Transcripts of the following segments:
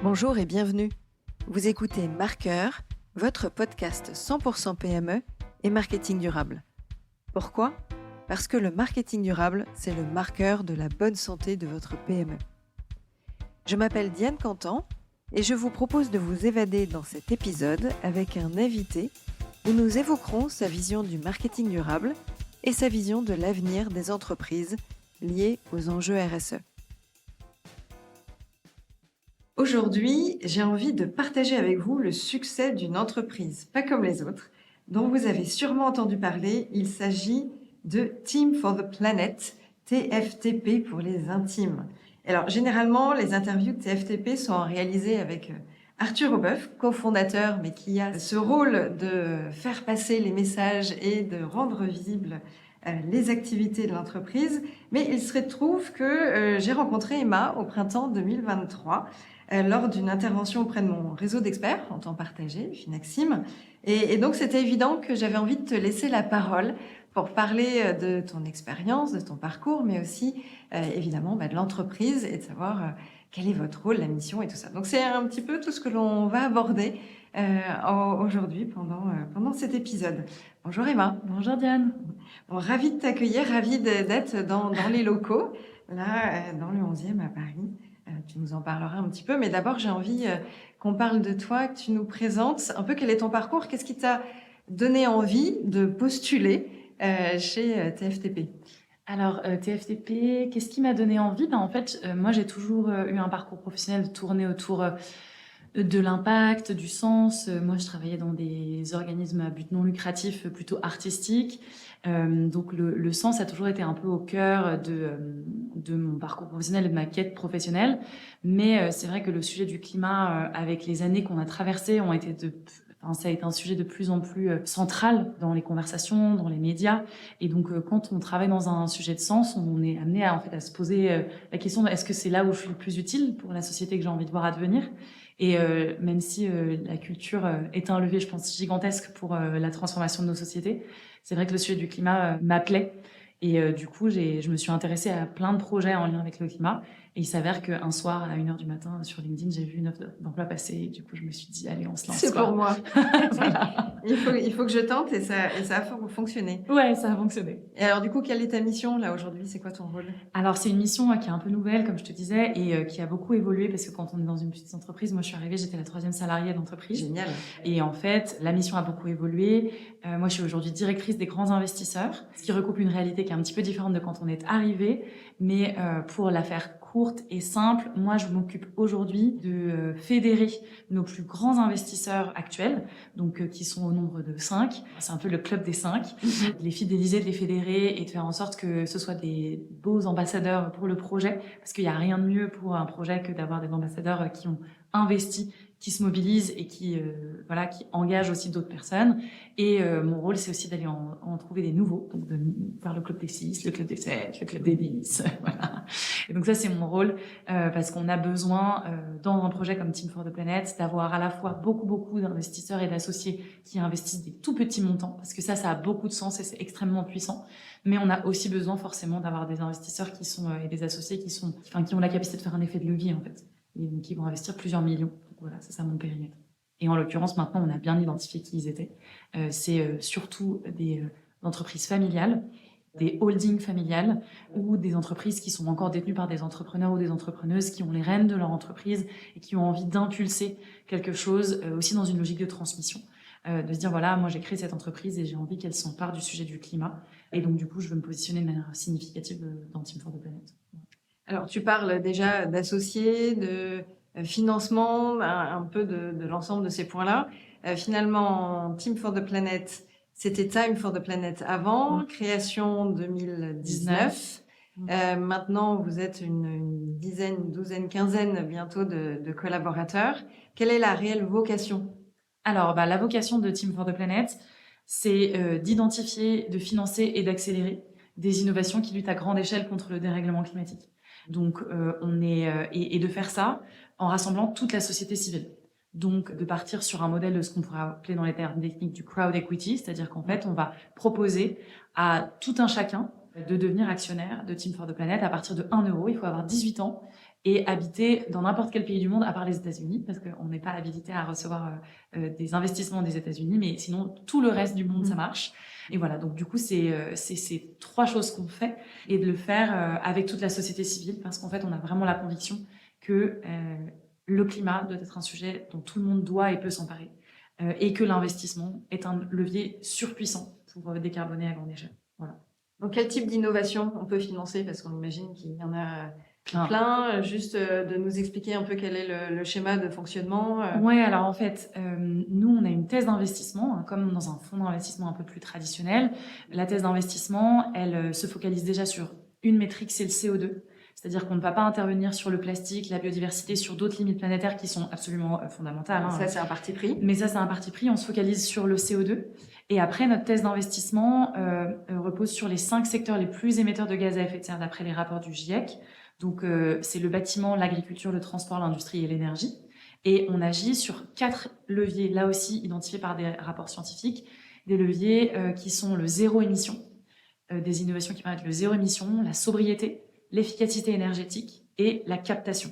Bonjour et bienvenue. Vous écoutez Marqueur, votre podcast 100% PME et marketing durable. Pourquoi ? Parce que le marketing durable, c'est le marqueur de la bonne santé de votre PME. Je m'appelle Diane Cantan et je vous propose de vous évader dans cet épisode avec un invité où nous évoquerons sa vision du marketing durable et sa vision de l'avenir des entreprises liées aux enjeux RSE. Aujourd'hui, j'ai envie de partager avec vous le succès d'une entreprise, pas comme les autres, dont vous avez sûrement entendu parler. Il s'agit de Team for the Planet, TFTP pour les intimes. Alors, généralement, les interviews de TFTP sont réalisées avec Arthur Aubeuf, cofondateur, mais qui a ce rôle de faire passer les messages et de rendre visibles les activités de l'entreprise. Mais il se trouve que j'ai rencontré Emma au printemps 2023 lors d'une intervention auprès de mon réseau d'experts en temps partagé, Finaxim. Et donc, c'était évident que j'avais envie de te laisser la parole pour parler de ton expérience, de ton parcours, mais aussi, évidemment, de l'entreprise et de savoir quel est votre rôle, la mission et tout ça. Donc, c'est un petit peu tout ce que l'on va aborder aujourd'hui pendant cet épisode. Bonjour Emma. Bonjour Diane. Bon, ravie de t'accueillir, ravie d'être dans les locaux, là, dans le 11e à Paris. Tu nous en parleras un petit peu, mais d'abord, j'ai envie qu'on parle de toi, que tu nous présentes un peu quel est ton parcours, qu'est-ce qui t'a donné envie de postuler chez TFTP ? Alors, TFTP, qu'est-ce qui m'a donné envie ? En fait, moi, j'ai toujours eu un parcours professionnel tourné autour de l'impact, du sens. Moi, je travaillais dans des organismes à but non lucratif, plutôt artistiques. Donc, le sens a toujours été un peu au cœur de mon parcours professionnel et de ma quête professionnelle. Mais c'est vrai que le sujet du climat, avec les années qu'on a traversées, ça a été un sujet de plus en plus central dans les conversations, dans les médias. Et donc, quand on travaille dans un sujet de sens, on est amené à se poser la question de est-ce que c'est là où je suis le plus utile pour la société que j'ai envie de voir advenir ? Et même si la culture est un levier, je pense, gigantesque pour la transformation de nos sociétés, c'est vrai que le sujet du climat m'appelait. Et du coup, je me suis intéressée à plein de projets en lien avec le climat. Et il s'avère qu'un soir, à 1h du matin, sur LinkedIn, j'ai vu une offre d'emploi passer. Et du coup, je me suis dit, allez, on se lance. C'est pour moi. Voilà. Il faut que je tente et ça a fonctionné. Ouais, ça a fonctionné. Et alors, du coup, quelle est ta mission là aujourd'hui ? C'est quoi ton rôle ? Alors, c'est une mission qui est un peu nouvelle, comme je te disais, et qui a beaucoup évolué parce que quand on est dans une petite entreprise, moi, je suis arrivée, j'étais la 3e salariée d'entreprise. Génial. Et en fait, la mission a beaucoup évolué. Moi, je suis aujourd'hui directrice des grands investisseurs, ce qui recoupe une réalité qui est un petit peu différente de quand on est arrivé. Mais pour la faire courte et simple, moi, je m'occupe aujourd'hui de fédérer nos plus grands investisseurs actuels, donc qui sont au nombre de 5. C'est un peu le club des 5. De les fidéliser, de les fédérer et de faire en sorte que ce soit des beaux ambassadeurs pour le projet, parce qu'il n'y a rien de mieux pour un projet que d'avoir des ambassadeurs qui ont investi, qui se mobilisent et qui engagent aussi d'autres personnes. Et mon rôle, c'est aussi d'aller en trouver des nouveaux, donc de faire le club des 6, le club des 7, le club des 10, voilà. Et donc ça, c'est mon rôle, parce qu'on a besoin, dans un projet comme Team for the Planet, d'avoir à la fois beaucoup d'investisseurs et d'associés qui investissent des tout petits montants, parce que ça a beaucoup de sens et c'est extrêmement puissant. Mais on a aussi besoin forcément d'avoir des investisseurs et des associés qui ont la capacité de faire un effet de levier, en fait. Et donc, ils vont investir plusieurs millions. Donc, voilà, c'est ça mon périmètre. Et en l'occurrence, maintenant, on a bien identifié qui ils étaient. C'est surtout des entreprises familiales, des holdings familiales ou des entreprises qui sont encore détenues par des entrepreneurs ou des entrepreneuses qui ont les rênes de leur entreprise et qui ont envie d'impulser quelque chose aussi dans une logique de transmission. De se dire, voilà, moi j'ai créé cette entreprise et j'ai envie qu'elle s'empare du sujet du climat. Et donc, du coup, je veux me positionner de manière significative dans Team for the Planet. Alors, tu parles déjà d'associés, de financement, un peu de l'ensemble de ces points-là. Finalement, Team for the Planet, c'était Time for the Planet avant, création 2019. Maintenant, vous êtes une dizaine, douzaine, quinzaine bientôt de collaborateurs. Quelle est la réelle vocation ? Alors, la vocation de Team for the Planet, c'est d'identifier, de financer et d'accélérer des innovations qui luttent à grande échelle contre le dérèglement climatique. Donc, et de faire ça en rassemblant toute la société civile. Donc, de partir sur un modèle de ce qu'on pourrait appeler dans les termes techniques du crowd equity, c'est-à-dire qu'en fait, on va proposer à tout un chacun de devenir actionnaire de Team for the Planet à partir de 1 euro. Il faut avoir 18 ans et habiter dans n'importe quel pays du monde, à part les États-Unis, parce qu'on n'est pas habilité à recevoir des investissements des États-Unis, mais sinon, tout le reste du monde, ça marche. Et voilà, donc du coup, c'est ces 3 choses qu'on fait, et de le faire avec toute la société civile, parce qu'en fait, on a vraiment la conviction que le climat doit être un sujet dont tout le monde doit et peut s'emparer, et que l'investissement est un levier surpuissant pour décarboner à grande échelle. Voilà. Donc, quel type d'innovation on peut financer? Parce qu'on imagine qu'il y en a plein. Juste de nous expliquer un peu quel est le schéma de fonctionnement. Ouais, alors en fait, nous, on a une thèse d'investissement, hein, comme dans un fonds d'investissement un peu plus traditionnel. La thèse d'investissement, elle se focalise déjà sur une métrique, c'est le CO2. C'est-à-dire qu'on ne va pas intervenir sur le plastique, la biodiversité, sur d'autres limites planétaires qui sont absolument fondamentales. Hein. Ça, c'est un parti pris. Mais ça, c'est un parti pris. On se focalise sur le CO2. Et après, notre thèse d'investissement repose sur les 5 secteurs les plus émetteurs de gaz à effet de serre d'après les rapports du GIEC. Donc, c'est le bâtiment, l'agriculture, le transport, l'industrie et l'énergie. Et on agit sur 4 leviers, là aussi identifiés par des rapports scientifiques, des leviers qui sont le zéro émission, des innovations qui permettent le zéro émission, la sobriété, l'efficacité énergétique et la captation.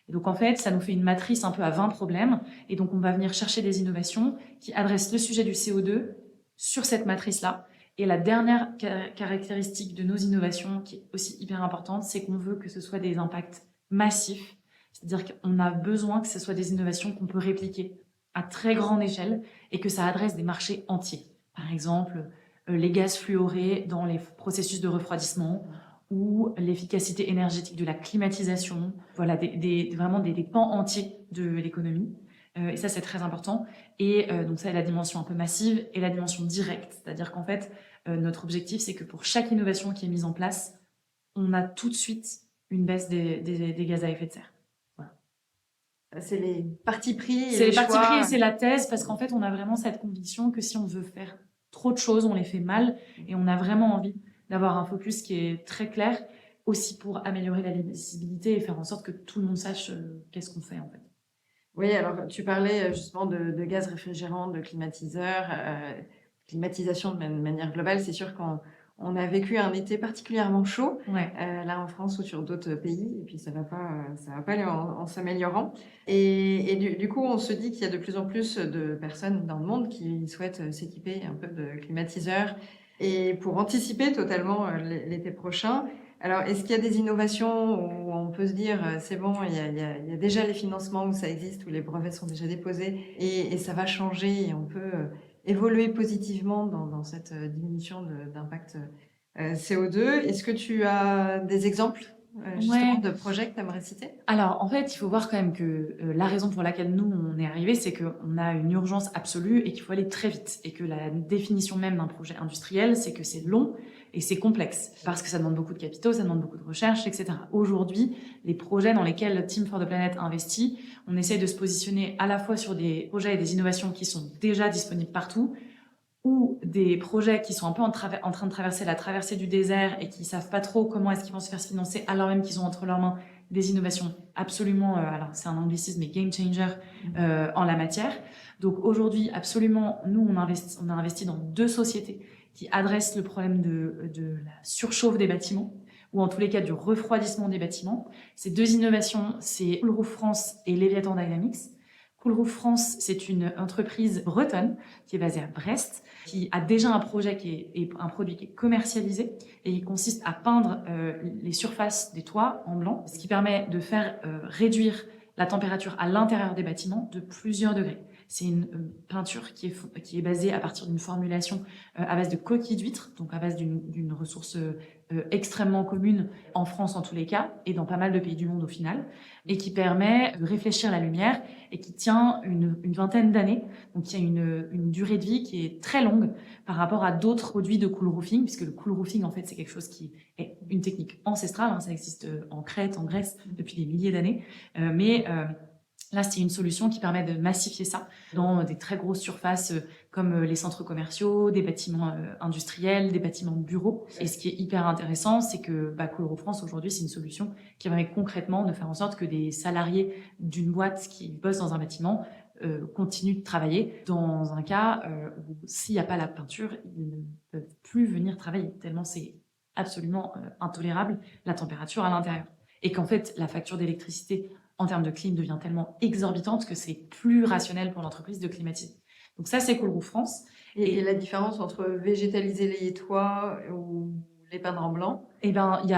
Et donc en fait, ça nous fait une matrice un peu à 20 problèmes, et donc on va venir chercher des innovations qui adressent le sujet du CO2 sur cette matrice-là. Et la dernière caractéristique de nos innovations, qui est aussi hyper importante, c'est qu'on veut que ce soit des impacts massifs. C'est-à-dire qu'on a besoin que ce soit des innovations qu'on peut répliquer à très grande échelle et que ça adresse des marchés entiers. Par exemple, les gaz fluorés dans les processus de refroidissement ou l'efficacité énergétique de la climatisation. Voilà, vraiment des pans entiers de l'économie. Et ça, c'est très important. Et donc ça, c'est la dimension un peu massive et la dimension directe. C'est-à-dire qu'en fait, notre objectif, c'est que pour chaque innovation qui est mise en place, on a tout de suite une baisse des gaz à effet de serre. C'est les partis pris. C'est les partis pris et c'est la thèse, parce qu'en fait, on a vraiment cette conviction que si on veut faire trop de choses, on les fait mal, et on a vraiment envie d'avoir un focus qui est très clair, aussi pour améliorer la lisibilité et faire en sorte que tout le monde sache qu'est-ce qu'on fait en fait. Oui, alors tu parlais justement de gaz réfrigérant, de climatiseurs, climatisation de manière globale. C'est sûr qu'on a vécu un été particulièrement chaud, Ouais. là en France ou sur d'autres pays, et puis ça va pas aller en s'améliorant. Et du coup, on se dit qu'il y a de plus en plus de personnes dans le monde qui souhaitent s'équiper un peu de climatiseurs et pour anticiper totalement l'été prochain. Alors, est-ce qu'il y a des innovations où on peut se dire, c'est bon, il y a déjà les financements où ça existe, où les brevets sont déjà déposés et ça va changer et on peut évoluer positivement dans cette diminution d'impact CO2. Est-ce que tu as des exemples justement de projets que tu aimerais citer? Alors, en fait, il faut voir quand même que la raison pour laquelle nous, on est arrivés, c'est qu'on a une urgence absolue et qu'il faut aller très vite. Et que la définition même d'un projet industriel, c'est que c'est long et c'est complexe. Parce que ça demande beaucoup de capitaux, ça demande beaucoup de recherche, etc. Aujourd'hui, les projets dans lesquels Team for the Planet investit, on essaye de se positionner à la fois sur des projets et des innovations qui sont déjà disponibles partout, ou des projets qui sont un peu en train de traverser la traversée du désert et qui savent pas trop comment est-ce qu'ils vont se faire financer alors même qu'ils ont entre leurs mains des innovations absolument, alors c'est un anglicisme, mais game changer en la matière. Donc aujourd'hui, absolument, nous, on a investi dans 2 sociétés qui adressent le problème de la surchauffe des bâtiments, ou en tous les cas du refroidissement des bâtiments. Ces 2 innovations, c'est Coolroof France et Leviathan Dynamics. Coolroof France, c'est une entreprise bretonne qui est basée à Brest, qui a déjà un projet un produit qui est commercialisé et qui consiste à peindre les surfaces des toits en blanc, ce qui permet de faire réduire la température à l'intérieur des bâtiments de plusieurs degrés. C'est une peinture qui est basée à partir d'une formulation à base de coquilles d'huîtres, donc à base d'une ressource extrêmement commune en France en tous les cas, et dans pas mal de pays du monde au final, et qui permet de réfléchir la lumière et qui tient une vingtaine d'années. Donc il y a une durée de vie qui est très longue par rapport à d'autres produits de cool roofing, puisque le cool roofing en fait c'est quelque chose qui est une technique ancestrale, hein, ça existe en Crète, en Grèce depuis des milliers d'années, mais là, c'est une solution qui permet de massifier ça dans des très grosses surfaces comme les centres commerciaux, des bâtiments industriels, des bâtiments de bureaux. Et ce qui est hyper intéressant, c'est que Coolroof France, aujourd'hui, c'est une solution qui permet concrètement de faire en sorte que des salariés d'une boîte qui bossent dans un bâtiment continuent de travailler. Dans un cas où s'il n'y a pas la peinture, ils ne peuvent plus venir travailler, tellement c'est absolument intolérable la température à l'intérieur. et qu'en fait, la facture d'électricité en termes de clim devient tellement exorbitante que c'est plus rationnel pour l'entreprise de climatiser. Donc ça, c'est Coolroof France. Et la différence entre végétaliser les toits ou les peindre en blanc? Eh ben, il y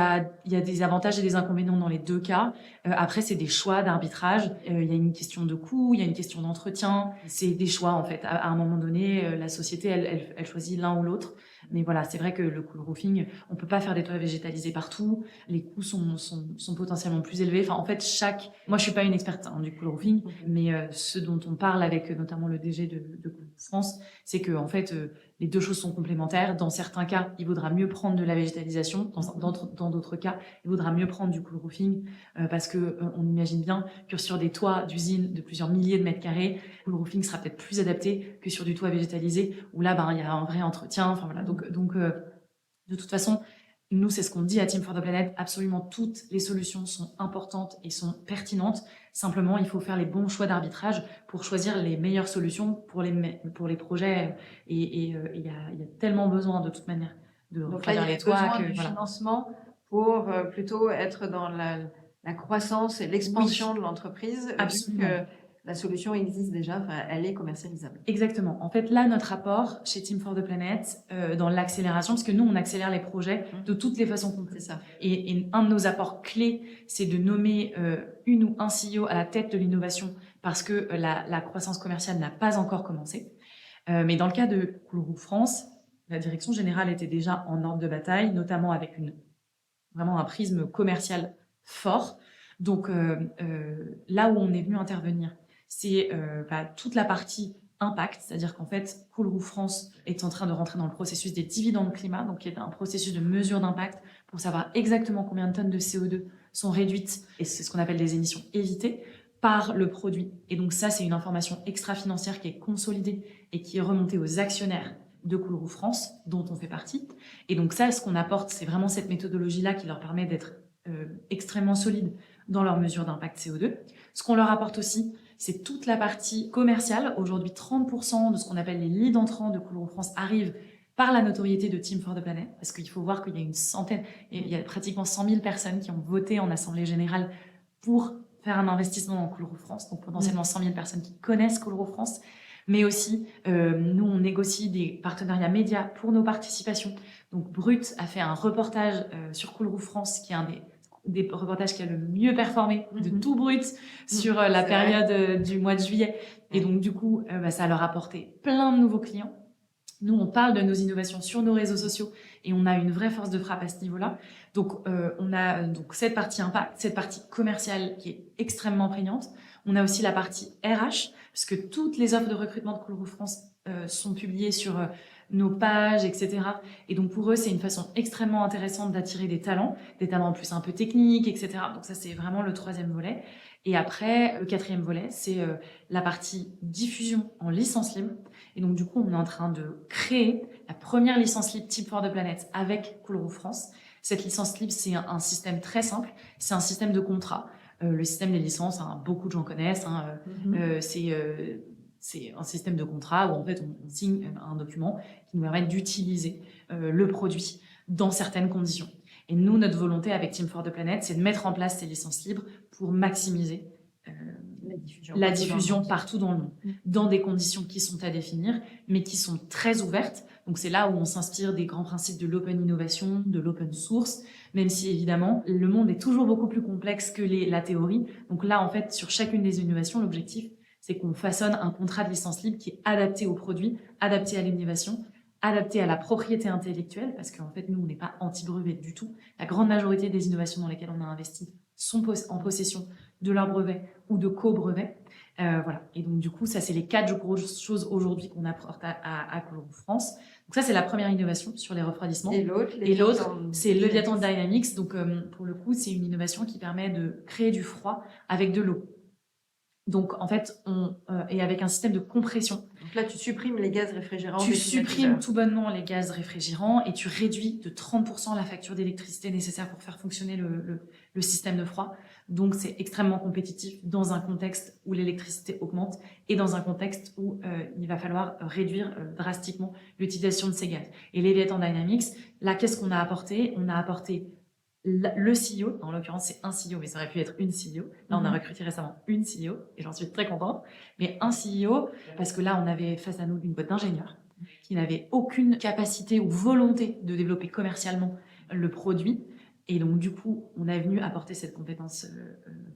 a des avantages et des inconvénients dans les deux cas. Après, c'est des choix d'arbitrage. Il y a une question de coût, il y a une question d'entretien. C'est des choix, en fait. À un moment donné, la société, elle choisit l'un ou l'autre. Mais voilà, c'est vrai que le cool roofing, on peut pas faire des toits végétalisés partout. Les coûts sont potentiellement plus élevés. Enfin, en fait, moi, je suis pas une experte du cool roofing, mais ce dont on parle avec notamment le DG de Cool France, c'est que, en fait, les deux choses sont complémentaires. Dans certains cas, il vaudra mieux prendre de la végétalisation. Dans d'autres cas, il vaudra mieux prendre du cool roofing parce que on imagine bien que sur des toits d'usines de plusieurs milliers de mètres carrés, le cool roofing sera peut-être plus adapté que sur du toit végétalisé où là, il y a un vrai entretien. Enfin voilà. Donc de toute façon, nous, c'est ce qu'on dit à Team for the Planet. Absolument toutes les solutions sont importantes et sont pertinentes. Simplement, il faut faire les bons choix d'arbitrage pour choisir les meilleures solutions pour les projets. Et il y a tellement besoin de toute manière de Donc là, il y a les toits besoin que du voilà. financement pour plutôt être dans la croissance et l'expansion de l'entreprise, vu Absolument. que la solution existe déjà, enfin, elle est commercialisable. Exactement. En fait, là, notre apport chez Team for the Planet, dans l'accélération, parce que nous, on accélère les projets de toutes les façons qu'on peut. C'est ça. Et un de nos apports clés, c'est de nommer une ou un CEO à la tête de l'innovation, parce que la croissance commerciale n'a pas encore commencé. Mais dans le cas de Coolroof France, la direction générale était déjà en ordre de bataille, notamment avec vraiment un prisme commercial fort. Donc là où on est venu intervenir, c'est toute la partie impact, c'est-à-dire qu'en fait, Coolroof France est en train de rentrer dans le processus des dividendes climat, donc qui est un processus de mesure d'impact pour savoir exactement combien de tonnes de CO2 sont réduites, et c'est ce qu'on appelle des émissions évitées, par le produit. Et donc ça, c'est une information extra-financière qui est consolidée et qui est remontée aux actionnaires de Coolroof France, dont on fait partie. Et donc ça, ce qu'on apporte, c'est vraiment cette méthodologie-là qui leur permet d'être extrêmement solides dans leur mesure d'impact CO2. Ce qu'on leur apporte aussi, c'est toute la partie commerciale. Aujourd'hui, 30% de ce qu'on appelle les leads entrants de Coolroof France arrivent par la notoriété de Team for the Planet, parce qu'il faut voir qu'il y a il y a pratiquement 100 000 personnes qui ont voté en Assemblée Générale pour faire un investissement dans Coolroof France, donc potentiellement 100 000 personnes qui connaissent Coolroof France. Mais aussi, nous, on négocie des partenariats médias pour nos participations. Donc, Brut a fait un reportage sur Coolroof France, qui est un des reportages qui a le mieux performé de tout Brut sur la période du mois de juillet. Et donc, du coup, ça leur a apporté plein de nouveaux clients. Nous, on parle de nos innovations sur nos réseaux sociaux et on a une vraie force de frappe à ce niveau-là. Donc, on a donc cette partie impact, cette partie commerciale qui est extrêmement prégnante. On a aussi la partie RH, puisque toutes les offres de recrutement de Coolroof France sont publiées sur nos pages, etc. Et donc, pour eux, c'est une façon extrêmement intéressante d'attirer des talents en plus un peu techniques, etc. Donc, ça, c'est vraiment le troisième volet. Et après, le quatrième volet, c'est la partie diffusion en licence libre. Et donc, du coup, on est en train de créer la première licence libre Team for the Planet avec Coolroof France. Cette licence libre, c'est un système très simple. C'est un système de contrat. Le système des licences, beaucoup de gens connaissent. C'est un système de contrat où en fait on signe un document qui nous permet d'utiliser le produit dans certaines conditions. Et nous, notre volonté avec Team for the Planet, c'est de mettre en place ces licences libres pour maximiser la diffusion partout dans le monde, dans des conditions qui sont à définir, mais qui sont très ouvertes. Donc c'est là où on s'inspire des grands principes de l'open innovation, de l'open source, même si évidemment le monde est toujours beaucoup plus complexe que la théorie. Donc là, en fait, sur chacune des innovations, l'objectif, c'est qu'on façonne un contrat de licence libre qui est adapté au produit, adapté à l'innovation, adapté à la propriété intellectuelle, parce qu'en fait, nous, on n'est pas anti-brevet du tout. La grande majorité des innovations dans lesquelles on a investi sont en possession de leur brevet ou de co-brevet. Voilà. Et donc, du coup, ça, c'est les 4 grosses choses aujourd'hui qu'on apporte à Coolroof France. Donc ça, c'est la première innovation sur les refroidissements. Et l'autre, c'est Leviathan Dynamics. Donc, pour le coup, c'est une innovation qui permet de créer du froid avec de l'eau. Donc, en fait, et avec un système de compression. Donc là, tu supprimes les gaz réfrigérants. Tu supprimes tout bonnement les gaz réfrigérants et tu réduis de 30% la facture d'électricité nécessaire pour faire fonctionner le système de froid. Donc, c'est extrêmement compétitif dans un contexte où l'électricité augmente et dans un contexte où il va falloir réduire drastiquement l'utilisation de ces gaz. Et Leviathan Dynamics, là, qu'est-ce qu'on a apporté ? On a apporté le CEO, en l'occurrence c'est un CEO, mais ça aurait pu être une CEO. Là, on a recruté récemment une CEO et j'en suis très contente. Mais un CEO, parce que là, on avait face à nous une boîte d'ingénieurs qui n'avait aucune capacité ou volonté de développer commercialement le produit. Et donc, du coup, on est venu apporter cette compétence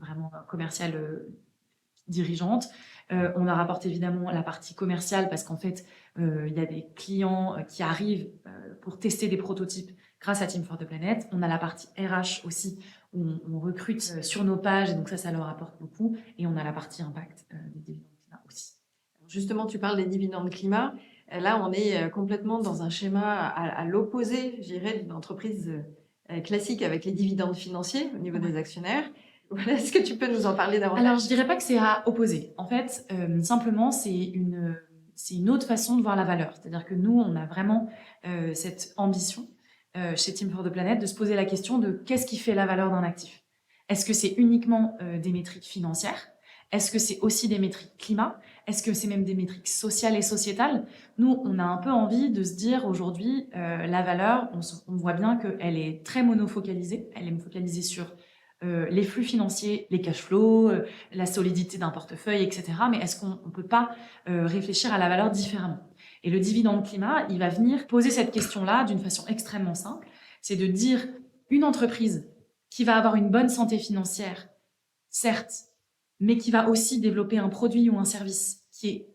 vraiment commerciale dirigeante. On a rapporté évidemment la partie commerciale parce qu'en fait, il y a des clients qui arrivent pour tester des prototypes grâce à Team for the Planet. On a la partie RH aussi où on recrute sur nos pages et donc ça leur apporte beaucoup. Et on a la partie impact des dividendes climat aussi. Justement, tu parles des dividendes climat. Là, on est complètement dans un schéma à l'opposé, je dirais, d'une entreprise classique avec les dividendes financiers au niveau des actionnaires. Voilà, est-ce que tu peux nous en parler davantage? Alors, je dirais pas que c'est à opposer. En fait, simplement, c'est une autre façon de voir la valeur. C'est-à-dire que nous, on a vraiment cette ambition chez Team for the Planet de se poser la question de qu'est-ce qui fait la valeur d'un actif? Est-ce que c'est uniquement des métriques financières? Est-ce que c'est aussi des métriques climat? Est-ce que c'est même des métriques sociales et sociétales? Nous, on a un peu envie de se dire aujourd'hui, la valeur, on voit bien qu'elle est très monofocalisée. Elle est focalisée sur les flux financiers, les cash flows, la solidité d'un portefeuille, etc. Mais est-ce qu'on ne peut pas réfléchir à la valeur différemment? Et le dividende climat, il va venir poser cette question-là d'une façon extrêmement simple. C'est de dire une entreprise qui va avoir une bonne santé financière, certes, mais qui va aussi développer un produit ou un service qui est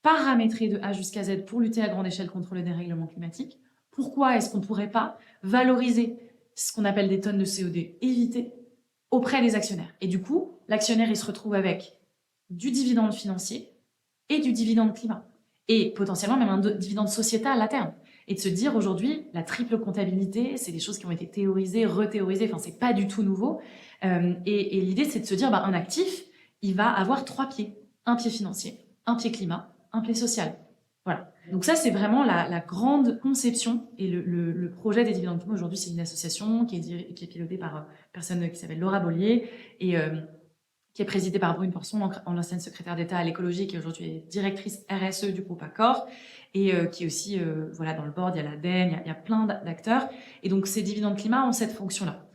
paramétré de A jusqu'à Z pour lutter à grande échelle contre le dérèglement climatique. Pourquoi est-ce qu'on ne pourrait pas valoriser ce qu'on appelle des tonnes de CO2 évitées auprès des actionnaires? Et du coup, l'actionnaire, il se retrouve avec du dividende financier et du dividende climat. Et potentiellement même un dividende sociétal à terme. Et de se dire aujourd'hui, la triple comptabilité, c'est des choses qui ont été théorisées, rethéorisées, enfin c'est pas du tout nouveau. Et l'idée, c'est de se dire, un actif, il va avoir 3 pieds. Un pied financier, un pied climat, un pied social. Voilà. Donc ça, c'est vraiment la grande conception et le projet des dividendes climat. Aujourd'hui, c'est une association qui est pilotée par une personne qui s'appelle Laura Bollier et qui est présidée par Brune Porsson, l'ancienne secrétaire d'État à l'écologie, qui aujourd'hui est directrice RSE du groupe Accor, et qui est aussi, dans le board, il y a l'ADEME, il y a plein d'acteurs. Et donc, ces dividendes climat ont cette fonction-là.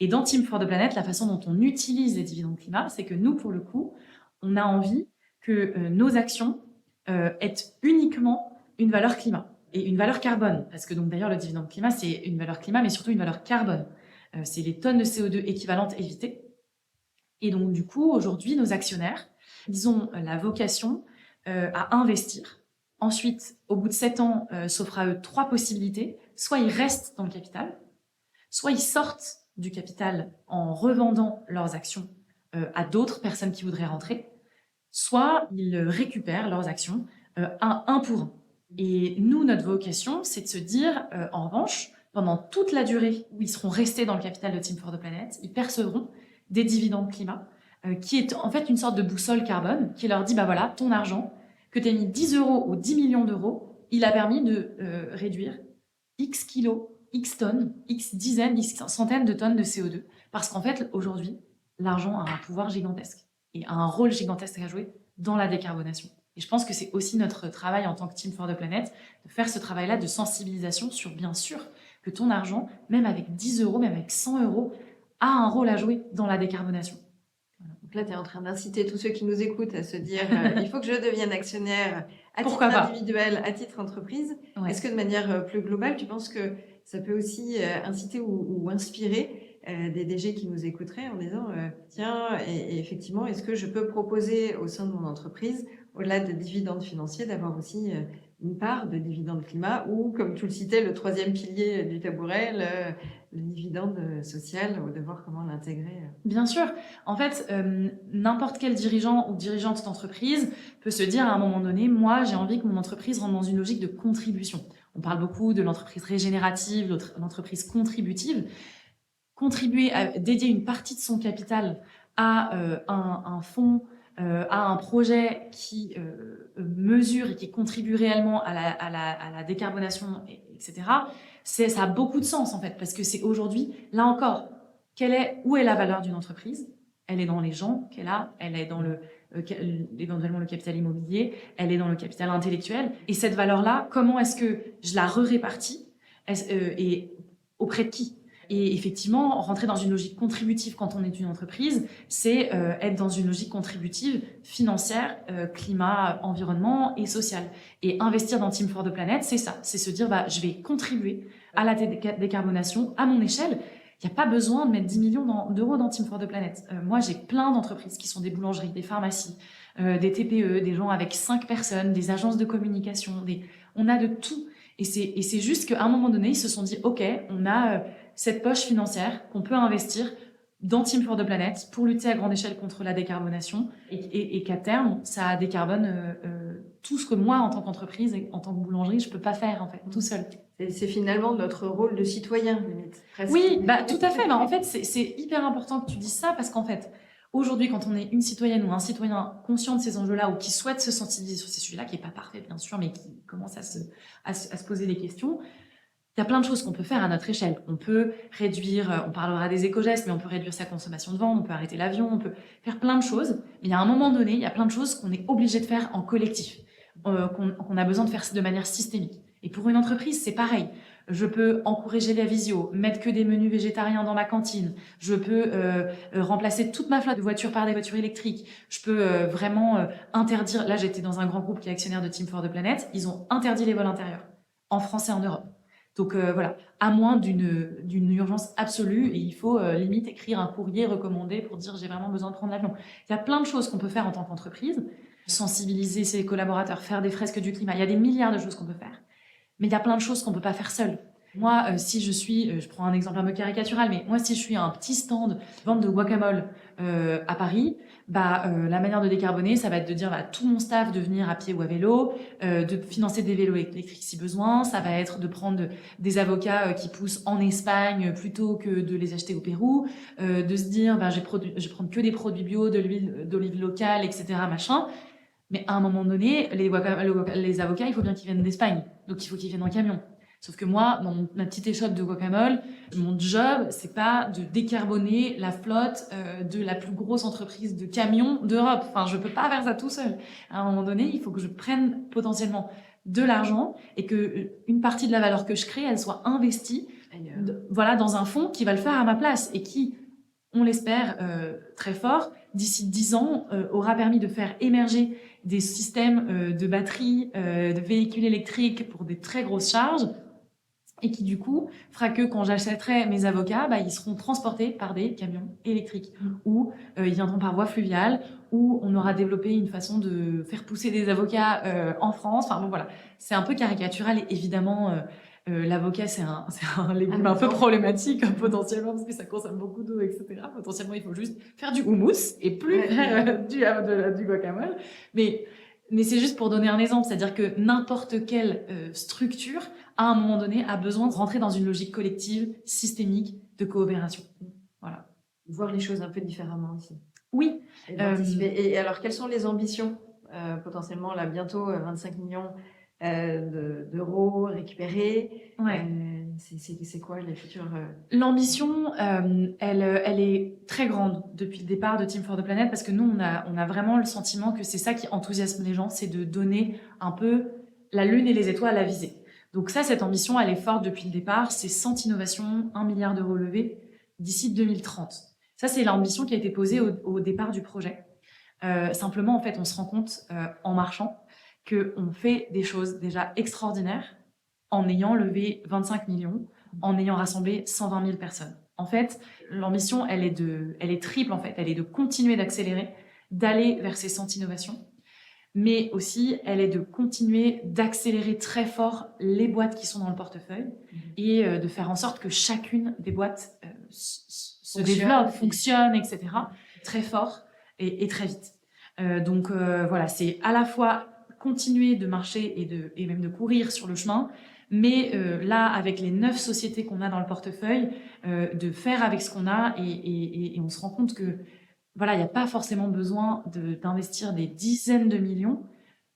Et dans Team for the Planet, la façon dont on utilise les dividendes climat, c'est que nous, pour le coup, on a envie que nos actions aient uniquement une valeur climat et une valeur carbone. Parce que donc d'ailleurs, le dividende climat, c'est une valeur climat, mais surtout une valeur carbone. C'est les tonnes de CO2 équivalentes évitées. Et donc, du coup, aujourd'hui, nos actionnaires, ils ont la vocation à investir. Ensuite, au bout de 7 ans, s'offrent à eux 3 possibilités. Soit ils restent dans le capital, soit ils sortent du capital en revendant leurs actions à d'autres personnes qui voudraient rentrer, soit ils récupèrent leurs actions un pour un. Et nous, notre vocation, c'est de se dire, en revanche, pendant toute la durée où ils seront restés dans le capital de Team for the Planet, ils percevront des dividendes climat, qui est en fait une sorte de boussole carbone qui leur dit, voilà, ton argent, que tu as mis 10 euros ou 10 millions d'euros, il a permis de réduire X kilos, X tonnes, X dizaines, X centaines de tonnes de CO2. Parce qu'en fait, aujourd'hui, l'argent a un pouvoir gigantesque et a un rôle gigantesque à jouer dans la décarbonation. Et je pense que c'est aussi notre travail en tant que Team for the Planet, de faire ce travail-là de sensibilisation sur, bien sûr, que ton argent, même avec 10 euros, même avec 100 euros, a un rôle à jouer dans la décarbonation. Donc là, tu es en train d'inciter tous ceux qui nous écoutent à se dire il faut que je devienne actionnaire à titre individuel, à titre entreprise. Ouais. Est-ce que de manière plus globale, tu penses que ça peut aussi inciter ou inspirer des DG qui nous écouteraient en disant tiens, et effectivement, est-ce que je peux proposer au sein de mon entreprise, au-delà de dividendes financiers, d'avoir aussi une part de dividende climat ou, comme tu le citais, le 3e pilier du tabouret, le dividende social, de voir comment l'intégrer. Bien sûr. En fait, n'importe quel dirigeant ou dirigeante d'entreprise peut se dire à un moment donné, moi, j'ai envie que mon entreprise rentre dans une logique de contribution. On parle beaucoup de l'entreprise régénérative, l'entreprise contributive. Contribuer à dédier une partie de son capital à un fonds, à un projet qui mesure et qui contribue réellement à la décarbonation, etc., ça a beaucoup de sens, en fait, parce que c'est aujourd'hui, là encore, où est la valeur d'une entreprise? Elle est dans les gens qu'elle a, elle est dans éventuellement le capital immobilier, elle est dans le capital intellectuel. Et cette valeur-là, comment est-ce que je la répartis et auprès de qui? Et effectivement, rentrer dans une logique contributive quand on est une entreprise, c'est être dans une logique contributive financière, climat, environnement et sociale. Et investir dans Team for the Planet, c'est ça. C'est se dire, je vais contribuer à la décarbonation à mon échelle. Il n'y a pas besoin de mettre 10 millions d'euros dans Team for the Planet. Moi, j'ai plein d'entreprises qui sont des boulangeries, des pharmacies, des TPE, des gens avec 5 personnes, des agences de communication. On a de tout. Et c'est juste qu'à un moment donné, ils se sont dit, OK, on a cette poche financière qu'on peut investir dans Team for the Planet pour lutter à grande échelle contre la décarbonation et qu'à terme, ça décarbone tout ce que moi, en tant qu'entreprise et en tant que boulangerie, je peux pas faire en fait, tout seul. C'est finalement notre rôle de citoyen, limite. Presque. Oui, tout à fait. En fait, c'est hyper important que tu dises ça parce qu'en fait, aujourd'hui, quand on est une citoyenne ou un citoyen conscient de ces enjeux-là ou qui souhaite se sensibiliser sur ces sujets-là, qui n'est pas parfait bien sûr, mais qui commence à se poser des questions, il y a plein de choses qu'on peut faire à notre échelle. On peut réduire, on parlera des éco-gestes, mais on peut réduire sa consommation de viande, on peut arrêter l'avion, on peut faire plein de choses. Mais il y a un moment donné, il y a plein de choses qu'on est obligé de faire en collectif, qu'on a besoin de faire de manière systémique. Et pour une entreprise, c'est pareil. Je peux encourager la visio, mettre que des menus végétariens dans ma cantine. Je peux remplacer toute ma flotte de voitures par des voitures électriques. Je peux vraiment interdire... Là, j'étais dans un grand groupe qui est actionnaire de Team for the Planet. Ils ont interdit les vols intérieurs en France et en Europe. Donc voilà, à moins d'une urgence absolue, et il faut limite écrire un courrier recommandé pour dire j'ai vraiment besoin de prendre l'avion. Il y a plein de choses qu'on peut faire en tant qu'entreprise, sensibiliser ses collaborateurs, faire des fresques du climat. Il y a des milliards de choses qu'on peut faire. Mais il y a plein de choses qu'on peut pas faire seul. Moi, si je suis, je prends un exemple un peu caricatural, mais moi, si je suis un petit stand vente de guacamole à Paris, la manière de décarboner, ça va être de dire à tout mon staff de venir à pied ou à vélo, de financer des vélos électriques si besoin. Ça va être de prendre des avocats qui poussent en Espagne plutôt que de les acheter au Pérou, de se dire, je vais prendre que des produits bio, de l'huile d'olive locale, etc., machin. Mais à un moment donné, les avocats, il faut bien qu'ils viennent d'Espagne. Donc, il faut qu'ils viennent en camion. Sauf que moi, dans ma petite échoppe de guacamole, mon job, c'est pas de décarboner la flotte de la plus grosse entreprise de camions d'Europe. Enfin, je peux pas faire ça tout seul. À un moment donné, il faut que je prenne potentiellement de l'argent et que une partie de la valeur que je crée, elle soit investie dans un fonds qui va le faire à ma place et qui, on l'espère très fort, d'ici 10 ans, aura permis de faire émerger des systèmes de batteries, de véhicules électriques pour des très grosses charges et qui, du coup, fera que quand j'achèterai mes avocats, ils seront transportés par des camions électriques ou ils viendront par voie fluviale ou on aura développé une façon de faire pousser des avocats en France. Enfin, bon, voilà. C'est un peu caricatural et évidemment... l'avocat, c'est un légume un peu problématique potentiellement parce que ça consomme beaucoup d'eau, etc. Potentiellement, il faut juste faire du houmous et plus du guacamole. Mais c'est juste pour donner un exemple, c'est-à-dire que n'importe quelle structure, à un moment donné, a besoin de rentrer dans une logique collective, systémique, de coopération. Voilà. Voir les choses un peu différemment aussi. Oui. Et alors, quelles sont les ambitions potentiellement, là, bientôt 25 millions d'euros récupérés. Ouais. C'est quoi les futurs L'ambition, elle est très grande depuis le départ de Team for the Planet parce que nous, on a vraiment le sentiment que c'est ça qui enthousiasme les gens, c'est de donner un peu la lune et les étoiles à viser. Donc ça, cette ambition, elle est forte depuis le départ. C'est 100 innovations, 1 milliard d'euros levés d'ici 2030. Ça, c'est l'ambition qui a été posée au départ du projet. Simplement, en fait, on se rend compte en marchant qu'on fait des choses déjà extraordinaires en ayant levé 25 millions, en ayant rassemblé 120 000 personnes. En fait, l'ambition, elle est triple, en fait. Elle est de continuer d'accélérer, d'aller vers ces 100 innovations, mais aussi, elle est de continuer d'accélérer très fort les boîtes qui sont dans le portefeuille et de faire en sorte que chacune des boîtes se développe, fonctionne, etc. très fort et très vite. Donc, voilà, c'est à la fois continuer de marcher et même de courir sur le chemin, mais là, avec les 9 sociétés qu'on a dans le portefeuille, de faire avec ce qu'on a et on se rend compte que voilà, il n'y a pas forcément besoin d'investir des dizaines de millions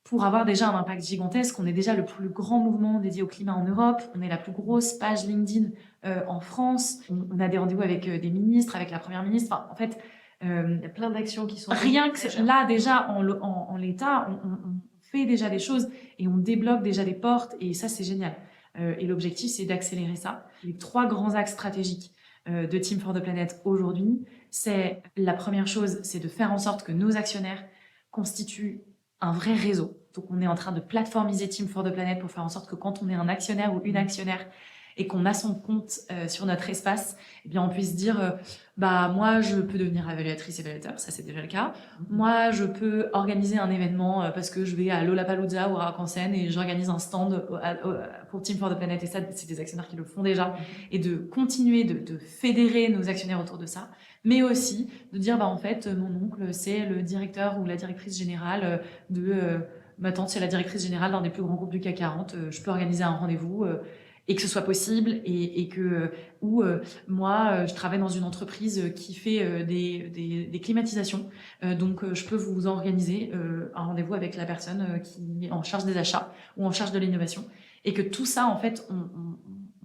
pour avoir déjà un impact gigantesque. On est déjà le plus grand mouvement dédié au climat en Europe, on est la plus grosse page LinkedIn en France, on a des rendez-vous avec des ministres, avec la première ministre, enfin, en fait... il y a plein d'actions qui sont... Rien que là, déjà, en l'état, on fait déjà des choses et on débloque déjà des portes et ça, c'est génial. Et l'objectif, c'est d'accélérer ça. Les 3 grands axes stratégiques de Team for the Planet aujourd'hui, c'est la première chose, c'est de faire en sorte que nos actionnaires constituent un vrai réseau. Donc, on est en train de plateformiser Team for the Planet pour faire en sorte que quand on est un actionnaire ou une actionnaire et qu'on a son compte sur notre espace, eh bien, on puisse dire moi, je peux devenir évaluateur, ça c'est déjà le cas. Moi, je peux organiser un événement parce que je vais à Lollapalooza ou à Arc-en-Ciel et j'organise un stand pour Team for the Planet. Et ça, c'est des actionnaires qui le font déjà. Et de continuer de fédérer nos actionnaires autour de ça, mais aussi de dire, en fait, mon oncle, c'est le directeur ou la directrice générale ma tante, c'est la directrice générale d'un des plus grands groupes du CAC 40. Je peux organiser un rendez-vous et que ce soit possible moi, je travaille dans une entreprise qui fait des climatisations. Donc, je peux vous organiser un rendez-vous avec la personne qui est en charge des achats ou en charge de l'innovation. Et que tout ça, en fait, on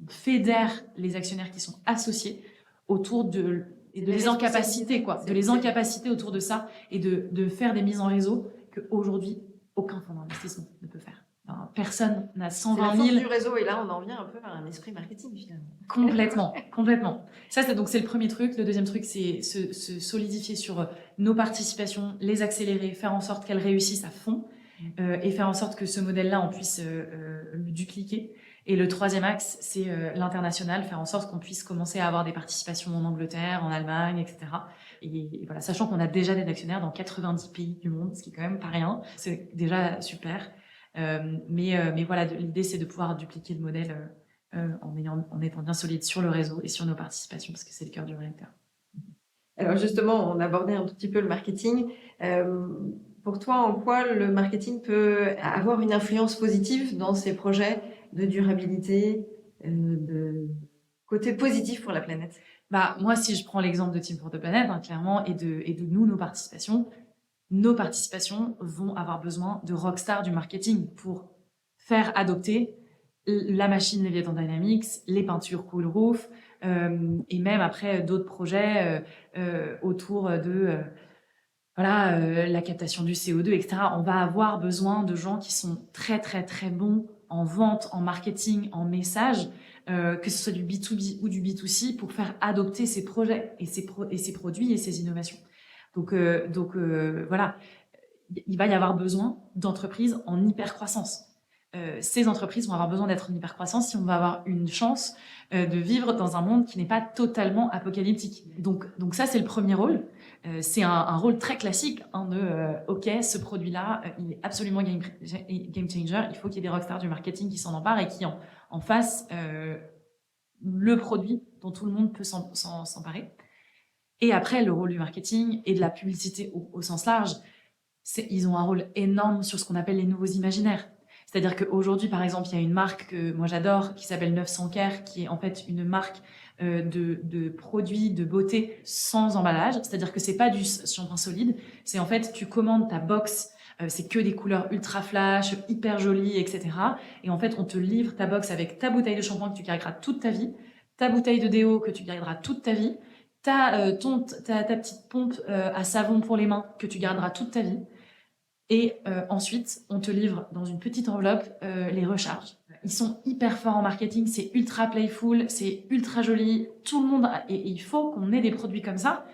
fédère les actionnaires qui sont associés autour de les incapaciter, de les incapaciter autour de ça et de faire des mises en réseau qu'aujourd'hui, aucun fonds d'investissement ne peut faire. Enfin, personne n'a 120 000... C'est la force du réseau, et là, on en vient un peu à un esprit marketing, finalement. Complètement. Ça, c'est le premier truc. Le deuxième truc, c'est se solidifier sur nos participations, les accélérer, faire en sorte qu'elles réussissent à fond et faire en sorte que ce modèle-là, on puisse le dupliquer. Et le troisième axe, c'est l'international, faire en sorte qu'on puisse commencer à avoir des participations en Angleterre, en Allemagne, etc. Et voilà, sachant qu'on a déjà des actionnaires dans 90 pays du monde, ce qui est quand même pas rien. C'est déjà super. Mais voilà, l'idée, c'est de pouvoir dupliquer le modèle en étant bien solide sur le réseau et sur nos participations, parce que c'est le cœur du réacteur. Alors justement, on abordait un tout petit peu le marketing. Pour toi, en quoi le marketing peut avoir une influence positive dans ces projets de durabilité, de côté positif pour la planète? Moi, si je prends l'exemple de Team for the Planet, clairement, et de nos participations vont avoir besoin de rockstars du marketing pour faire adopter la machine Leviathan Dynamics, les peintures Cool Roof, et même après d'autres projets autour de la captation du CO2, etc. On va avoir besoin de gens qui sont très, très, très bons en vente, en marketing, en message, que ce soit du B2B ou du B2C, pour faire adopter ces projets et ces produits et ces innovations. Donc voilà, il va y avoir besoin d'entreprises en hyper-croissance. Ces entreprises vont avoir besoin d'être en hyper-croissance si on va avoir une chance de vivre dans un monde qui n'est pas totalement apocalyptique. Donc ça, c'est le premier rôle. C'est un rôle très classique OK, ce produit-là, il est absolument game changer. Il faut qu'il y ait des rockstars du marketing qui s'en emparent et qui en fassent le produit dont tout le monde peut s'emparer. Et après, le rôle du marketing et de la publicité au sens large, ils ont un rôle énorme sur ce qu'on appelle les nouveaux imaginaires. C'est-à-dire qu'aujourd'hui, par exemple, il y a une marque que moi j'adore qui s'appelle 900 Care, qui est en fait une marque de produits de beauté sans emballage. C'est-à-dire que c'est pas du shampoing solide. C'est en fait, tu commandes ta box, c'est que des couleurs ultra flash, hyper jolies, etc. Et en fait, on te livre ta box avec ta bouteille de shampoing que tu garderas toute ta vie, ta bouteille de déo que tu garderas toute ta vie, ta petite pompe à savon pour les mains que tu garderas toute ta vie. Et ensuite, on te livre dans une petite enveloppe les recharges. Ils sont hyper forts en marketing, c'est ultra playful, c'est ultra joli. Tout le monde et il faut qu'on ait des produits comme ça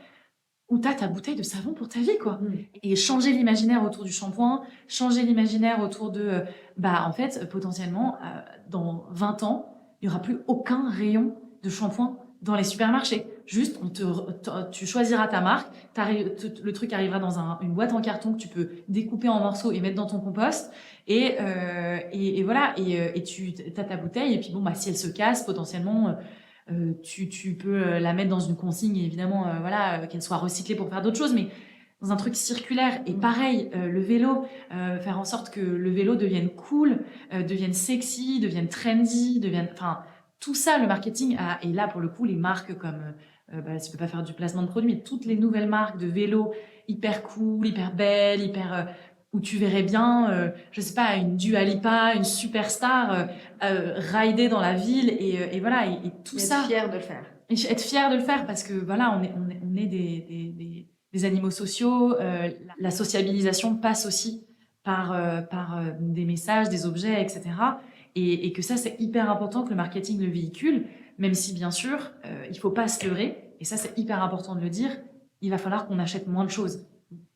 où tu as ta bouteille de savon pour ta vie, quoi. Et changer l'imaginaire autour du shampoing, changer l'imaginaire autour de... en fait, potentiellement, dans 20 ans, il n'y aura plus aucun rayon de shampoing dans les supermarchés. Juste, tu choisiras ta marque, le truc arrivera dans une boîte en carton que tu peux découper en morceaux et mettre dans ton compost. Et voilà, et tu as ta bouteille. Et puis si elle se casse, potentiellement, tu peux la mettre dans une consigne, et évidemment, qu'elle soit recyclée pour faire d'autres choses. Mais dans un truc circulaire. Et pareil, le vélo, faire en sorte que le vélo devienne cool, devienne sexy, devienne trendy, tout ça, le marketing et là, pour le coup, les marques comme, tu peux pas faire du placement de produits, mais toutes les nouvelles marques de vélo hyper cool, hyper belles, où tu verrais bien, je sais pas, une Dua Lipa, une superstar, rider dans la ville et voilà, et tout ça. Être fier de le faire. Et être fier de le faire parce que voilà, on est des animaux sociaux. La sociabilisation passe aussi par des messages, des objets, etc. Et que ça, c'est hyper important que le marketing le véhicule, même si bien sûr, il faut pas se leurrer, et ça c'est hyper important de le dire, il va falloir qu'on achète moins de choses,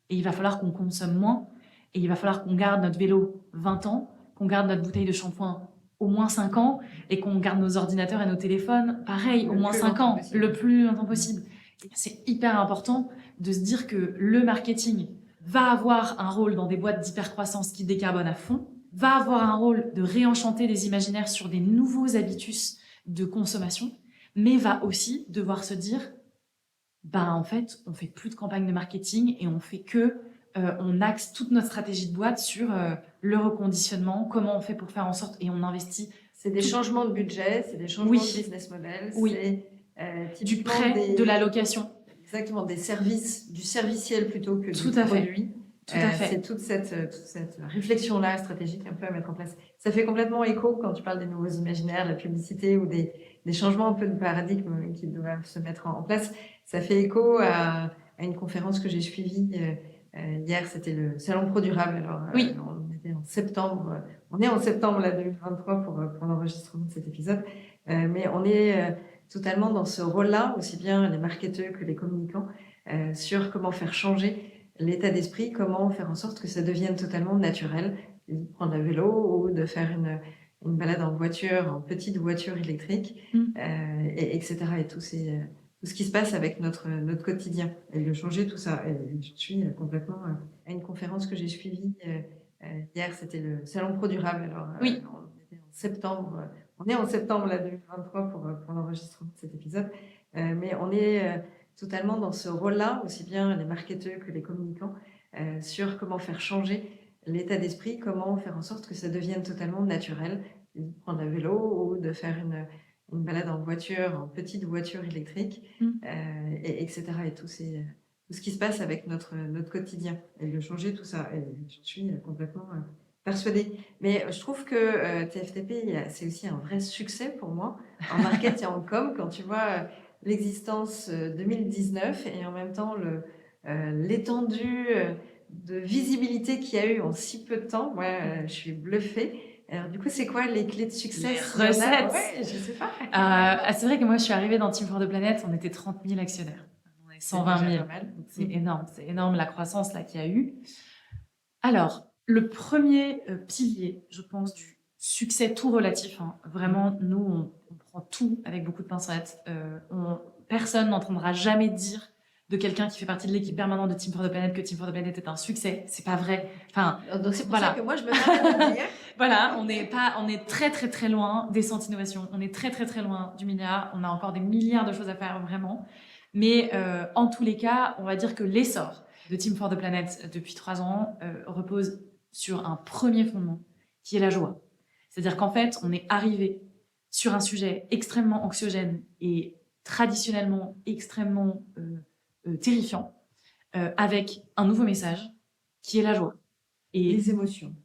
et il va falloir qu'on consomme moins, et il va falloir qu'on garde notre vélo 20 ans, qu'on garde notre bouteille de shampoing au moins 5 ans, et qu'on garde nos ordinateurs et nos téléphones, pareil, au moins 5 ans, le plus longtemps possible. C'est hyper important de se dire que le marketing va avoir un rôle dans des boîtes d'hypercroissance qui décarbonent à fond, va avoir un rôle de réenchanter des imaginaires sur des nouveaux habitus de consommation, mais va aussi devoir se dire, en fait, on fait plus de campagne de marketing et on fait on axe toute notre stratégie de boîte sur le reconditionnement, comment on fait pour faire en sorte, et on investit. C'est des changements de budget, c'est des changements de business model, c'est du prêt, de la location. Exactement, des services, du serviciel plutôt que Tout du à fait. produit. Tout à fait. C'est toute cette réflexion-là stratégique un peu à mettre en place. Ça fait complètement écho quand tu parles des nouveaux imaginaires, de la publicité ou des changements un peu de paradigme qui doivent se mettre en place. Ça fait écho à une conférence que j'ai suivie hier, c'était le Salon Pro Durable. Alors, on était en septembre, on est en septembre là, 2023 pour l'enregistrement de cet épisode, mais on est totalement dans ce rôle-là, aussi bien les marketeurs que les communicants, sur comment faire changer l'état d'esprit, comment faire en sorte que ça devienne totalement naturel, de prendre un vélo ou de faire une balade en voiture, en petite voiture électrique, etc. Et tout ce qui se passe avec notre quotidien, et de changer tout ça. Et je suis complètement à une conférence que j'ai suivie hier, c'était le Salon Pro Durable. Alors, on était en septembre, on est en septembre là, 2023 pour l'enregistrement de cet épisode, mais on est totalement dans ce rôle-là, aussi bien les marketeurs que les communicants, sur comment faire changer l'état d'esprit, comment faire en sorte que ça devienne totalement naturel, de prendre un vélo ou de faire une balade en voiture, en petite voiture électrique, etc. Et tout ce qui se passe avec notre quotidien, et de changer tout ça. Et je suis complètement persuadée. Mais je trouve que TFTP, c'est aussi un vrai succès pour moi, en market et en com, quand tu vois l'existence 2019 et en même temps l'étendue de visibilité qu'il y a eu en si peu de temps. Moi, je suis bluffée. Alors, du coup, c'est quoi les clés de succès? Les recettes. Ouais, je sais pas. C'est vrai que moi, je suis arrivée dans Team for the Planet, on était 30 000 actionnaires. On est 120 000. C'est énorme la croissance là qu'il y a eu. Alors, le premier pilier, je pense, du succès tout relatif, vraiment, nous, on prend tout avec beaucoup de pincettes. Personne n'entendra jamais dire de quelqu'un qui fait partie de l'équipe permanente de Team for the Planet que Team for the Planet est un succès. C'est pas vrai. Enfin, donc c'est pour ça que moi je me permets de dire. Voilà, on est très très très loin des 100 innovations. On est très très très loin du milliard. On a encore des milliards de choses à faire vraiment. Mais en tous les cas, on va dire que l'essor de Team for the Planet depuis 3 ans repose sur un premier fondement qui est la joie. C'est-à-dire qu'en fait, on est arrivé sur un sujet extrêmement anxiogène et traditionnellement extrêmement terrifiant, avec un nouveau message qui est la joie. Et les émotions.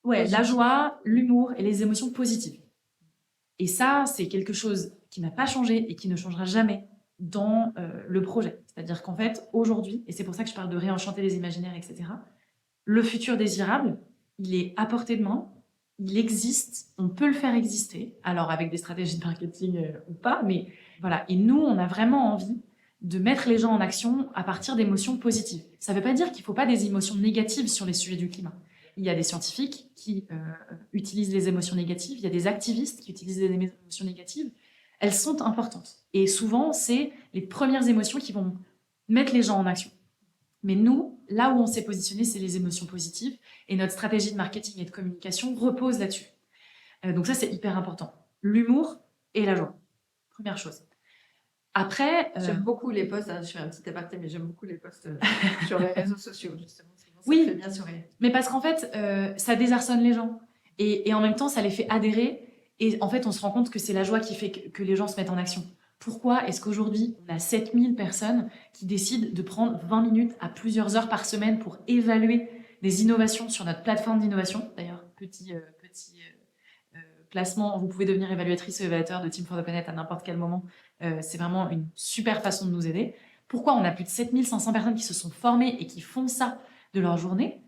Ouais, la joie, l'humour et les émotions positives. Et ça, c'est quelque chose qui n'a pas changé et qui ne changera jamais dans le projet. C'est-à-dire qu'en fait, aujourd'hui, et c'est pour ça que je parle de réenchanter les imaginaires, etc., le futur désirable, il est à portée de main, il existe, on peut le faire exister, alors avec des stratégies de marketing ou pas, mais voilà. Et nous, on a vraiment envie de mettre les gens en action à partir d'émotions positives. Ça ne veut pas dire qu'il ne faut pas des émotions négatives sur les sujets du climat. Il y a des scientifiques qui utilisent les émotions négatives, il y a des activistes qui utilisent les émotions négatives. Elles sont importantes. Et souvent, c'est les premières émotions qui vont mettre les gens en action. Mais nous, là où on s'est positionné, c'est les émotions positives. Et notre stratégie de marketing et de communication repose là-dessus. Donc ça, c'est hyper important. L'humour et la joie. Première chose. Après... J'aime beaucoup les posts, je fais un petit aparté, mais j'aime beaucoup les posts sur les réseaux sociaux, justement. Oui, ça fait bien sourire. Mais parce qu'en fait, ça désarçonne les gens. Et en même temps, ça les fait adhérer. Et en fait, on se rend compte que c'est la joie qui fait que les gens se mettent en action. Pourquoi est-ce qu'aujourd'hui, on a 7000 personnes qui décident de prendre 20 minutes à plusieurs heures par semaine pour évaluer des innovations sur notre plateforme d'innovation? D'ailleurs, petit placement, vous pouvez devenir évaluatrice ou évaluateur de Team for the Planet à n'importe quel moment. C'est vraiment une super façon de nous aider. Pourquoi on a plus de 7500 personnes qui se sont formées et qui font ça de leur journée?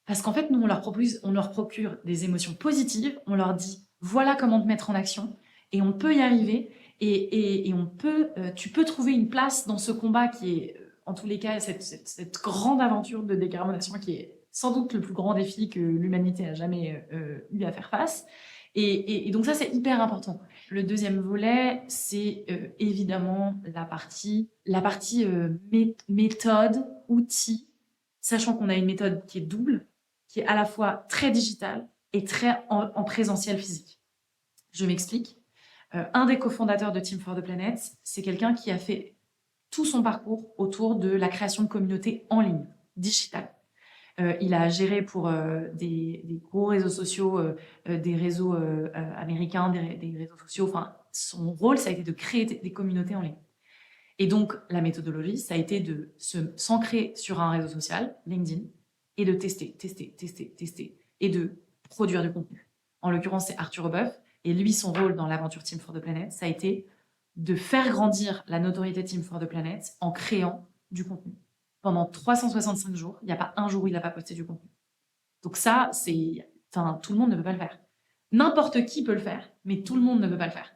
Parce qu'en fait, nous, on leur procure des émotions positives, on leur dit, voilà comment te mettre en action, et on peut y arriver, Et tu peux trouver une place dans ce combat qui est, en tous les cas, cette grande aventure de décarbonation qui est sans doute le plus grand défi que l'humanité a jamais eu à faire face. Et donc ça, c'est hyper important. Le deuxième volet, c'est évidemment la partie méthode, outil, sachant qu'on a une méthode qui est double, qui est à la fois très digitale et très en présentiel physique. Je m'explique. Un des cofondateurs de Team for the Planet, c'est quelqu'un qui a fait tout son parcours autour de la création de communautés en ligne, digitale. Il a géré pour des gros réseaux sociaux, des réseaux américains, des réseaux sociaux. Enfin, son rôle, ça a été de créer des communautés en ligne. Et donc, la méthodologie, ça a été de s'ancrer sur un réseau social, LinkedIn, et de tester, et de produire du contenu. En l'occurrence, c'est Arthur Obeuf. Et lui, son rôle dans l'aventure Team for the Planet, ça a été de faire grandir la notoriété Team for the Planet en créant du contenu. Pendant 365 jours, il n'y a pas un jour où il n'a pas posté du contenu. Donc ça, tout le monde ne peut pas le faire. N'importe qui peut le faire, mais tout le monde ne peut pas le faire.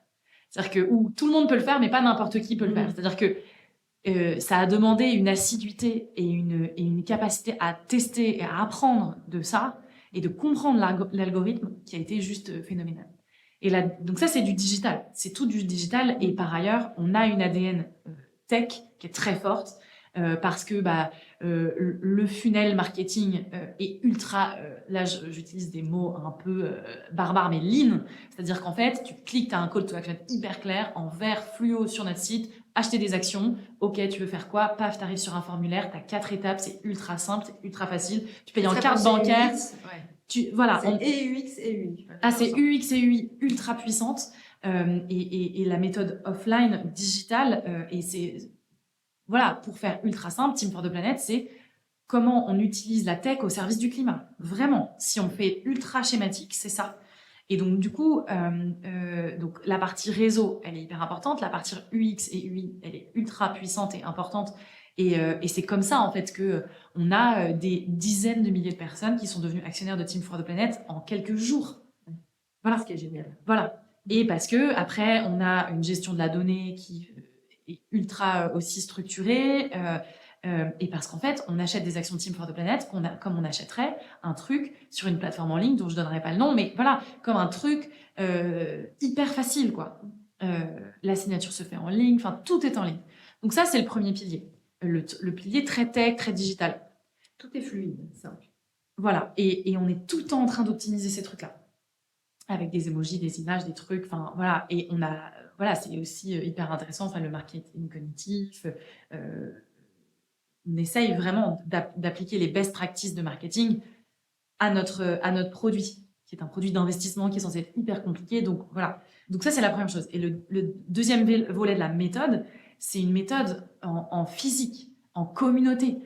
C'est-à-dire que, ou tout le monde peut le faire, mais pas n'importe qui peut le faire. C'est-à-dire que ça a demandé une assiduité et une capacité à tester et à apprendre de ça et de comprendre l'algorithme qui a été juste phénoménal. Et là, donc ça, c'est du digital. C'est tout du digital. Et par ailleurs, on a une ADN tech qui est très forte parce que le funnel marketing est ultra... là, j'utilise des mots un peu barbares, mais lean. C'est-à-dire qu'en fait, tu cliques, tu as un call to action hyper clair, en vert fluo sur notre site, acheter des actions. OK, tu veux faire quoi? Paf, tu arrives sur un formulaire, tu as 4 étapes, c'est ultra simple, c'est ultra facile. Tu payes en carte bancaire. Voilà, c'est UX et UI. C'est UX et UI ultra puissante et la méthode offline digitale et c'est voilà, pour faire ultra simple, Team for the Planet, c'est comment on utilise la tech au service du climat. Vraiment, si on fait ultra schématique, c'est ça. Et donc du coup, donc la partie réseau, elle est hyper importante, la partie UX et UI, elle est ultra puissante et importante. Et c'est comme ça, en fait, qu'on a des dizaines de milliers de personnes qui sont devenues actionnaires de Team for the Planet en quelques jours. Voilà. Ce qui est génial. Voilà. Et parce que après, on a une gestion de la donnée qui est ultra aussi structurée. Et parce qu'en fait, on achète des actions de Team for the Planet comme on achèterait un truc sur une plateforme en ligne dont je donnerai pas le nom, mais voilà, comme un truc hyper facile, quoi. La signature se fait en ligne, enfin, tout est en ligne. Donc ça, c'est le premier pilier. Le pilier très tech, très digital. Tout est fluide, simple. Voilà, et on est tout le temps en train d'optimiser ces trucs-là. Avec des emojis, des images, des trucs, enfin voilà. Et voilà, c'est aussi hyper intéressant, enfin le marketing cognitif. On essaye vraiment d'appliquer les best practices de marketing à notre produit, qui est un produit d'investissement qui est censé être hyper compliqué. Donc voilà. Donc ça, c'est la première chose. Et le deuxième volet de la méthode, c'est une méthode en physique, en communauté,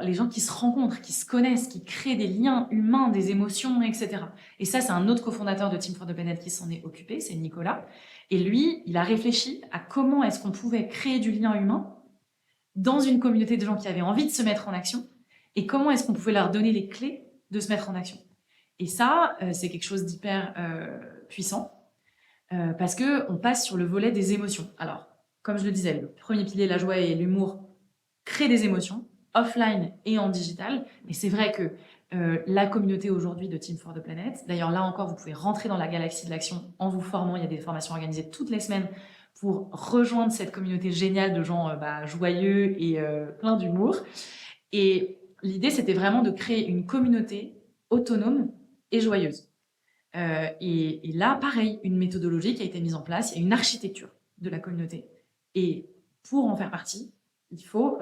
les gens qui se rencontrent, qui se connaissent, qui créent des liens humains, des émotions, etc. Et ça, c'est un autre cofondateur de Team for the Planet qui s'en est occupé, c'est Nicolas. Et lui, il a réfléchi à comment est-ce qu'on pouvait créer du lien humain dans une communauté de gens qui avaient envie de se mettre en action et comment est-ce qu'on pouvait leur donner les clés de se mettre en action. Et ça, c'est quelque chose d'hyper puissant parce qu'on passe sur le volet des émotions. Alors, comme je le disais, le premier pilier, la joie et l'humour, crée des émotions, offline et en digital. Mais c'est vrai que la communauté aujourd'hui de Team for the Planet, d'ailleurs là encore, vous pouvez rentrer dans la galaxie de l'action en vous formant. Il y a des formations organisées toutes les semaines pour rejoindre cette communauté géniale de gens joyeux et plein d'humour. Et l'idée, c'était vraiment de créer une communauté autonome et joyeuse. Et là, pareil, une méthodologie qui a été mise en place, il y a une architecture de la communauté. Et pour en faire partie, il faut